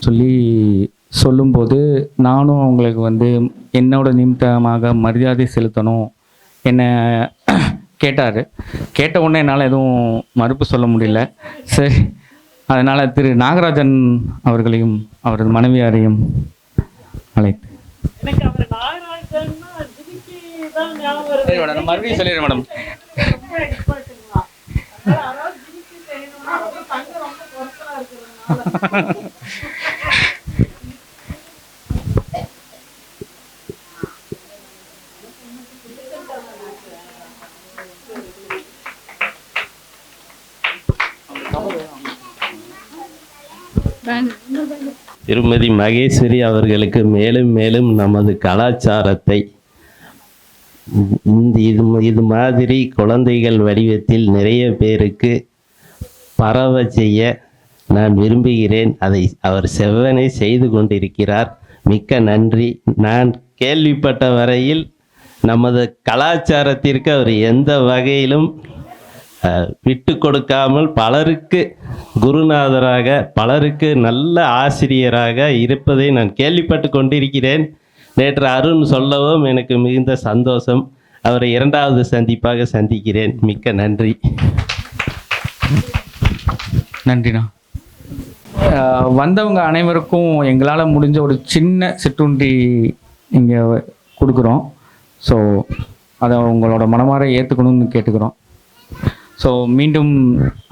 சொல்லி சொல்லும்போது நானும் அவங்களுக்கு வந்து என்னோட நிமித்தமாக மரியாதை செலுத்தணும் என்னை கேட்டார். கேட்ட உடனே என்னால் எதுவும் மறுப்பு சொல்ல முடியல. சரி, அதனால் திரு நாகராஜன் அவர்களையும் அவரது மனைவியாரையும் அழைத்து மறுபடியும் சொல்லிடுறேன் மேடம். திருமதி மகேஸ்வரி அவர்களுக்கு மேலும் மேலும் நமது கலாச்சாரத்தை இது மாதிரி குழந்தைகள் வடிவத்தில் நிறைய பேருக்கு பரவ செய்ய நான் விரும்புகிறேன். அதை அவர் செவ்வனே செய்து கொண்டிருக்கிறார். மிக்க நன்றி. நான் கேள்விப்பட்ட வரையில் நமது கலாச்சாரத்திற்கு அவர் எந்த வகையிலும் விட்டு கொடுக்காமல் பலருக்கு குருநாதராக, பலருக்கு நல்ல ஆசிரியராக இருப்பதை நான் கேள்விப்பட்டு கொண்டிருக்கிறேன். நேற்று அருண் சொல்லவும் எனக்கு மிகுந்த சந்தோஷம். அவரை இரண்டாவது சந்திப்பாக சந்திக்கிறேன். மிக்க நன்றி. நன்றிண்ணா. வந்தவங்க அனைவருக்கும் எங்களால் முடிஞ்ச ஒரு சின்ன சிற்றுண்டி இங்கே கொடுக்குறோம். ஸோ அதை உங்களோட மனமாற ஏற்றுக்கணும்னு கேட்டுக்கிறோம். ஸோ மீண்டும்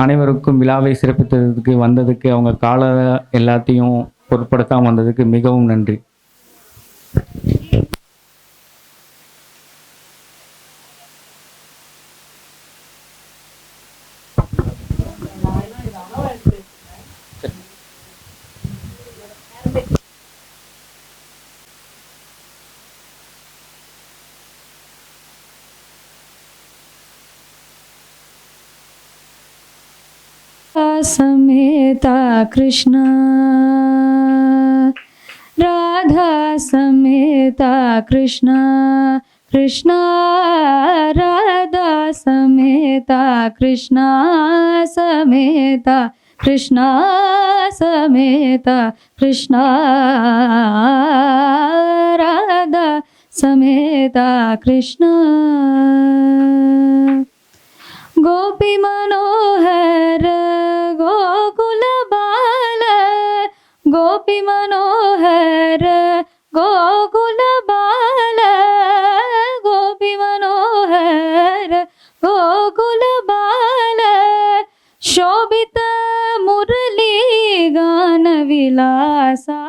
அனைவருக்கும் விழாவை சிறப்பித்ததுக்கு வந்ததுக்கு, அவங்க கால எல்லாத்தையும் பொருட்படுத்தாமல் வந்ததுக்கு மிகவும் நன்றி. समेता कृष्ण राधा समेता कृष्ण कृष्ण राधा समेता कृष्ण समेता कृष्ण समेता कृष्ण राधा समेता कृष्ण गोपी मनोहर गोकुल बाल गोपी मनोहर गोकुल बाल गोपी मनोहर गोकुल बाल शोभित मुरली गान विलासा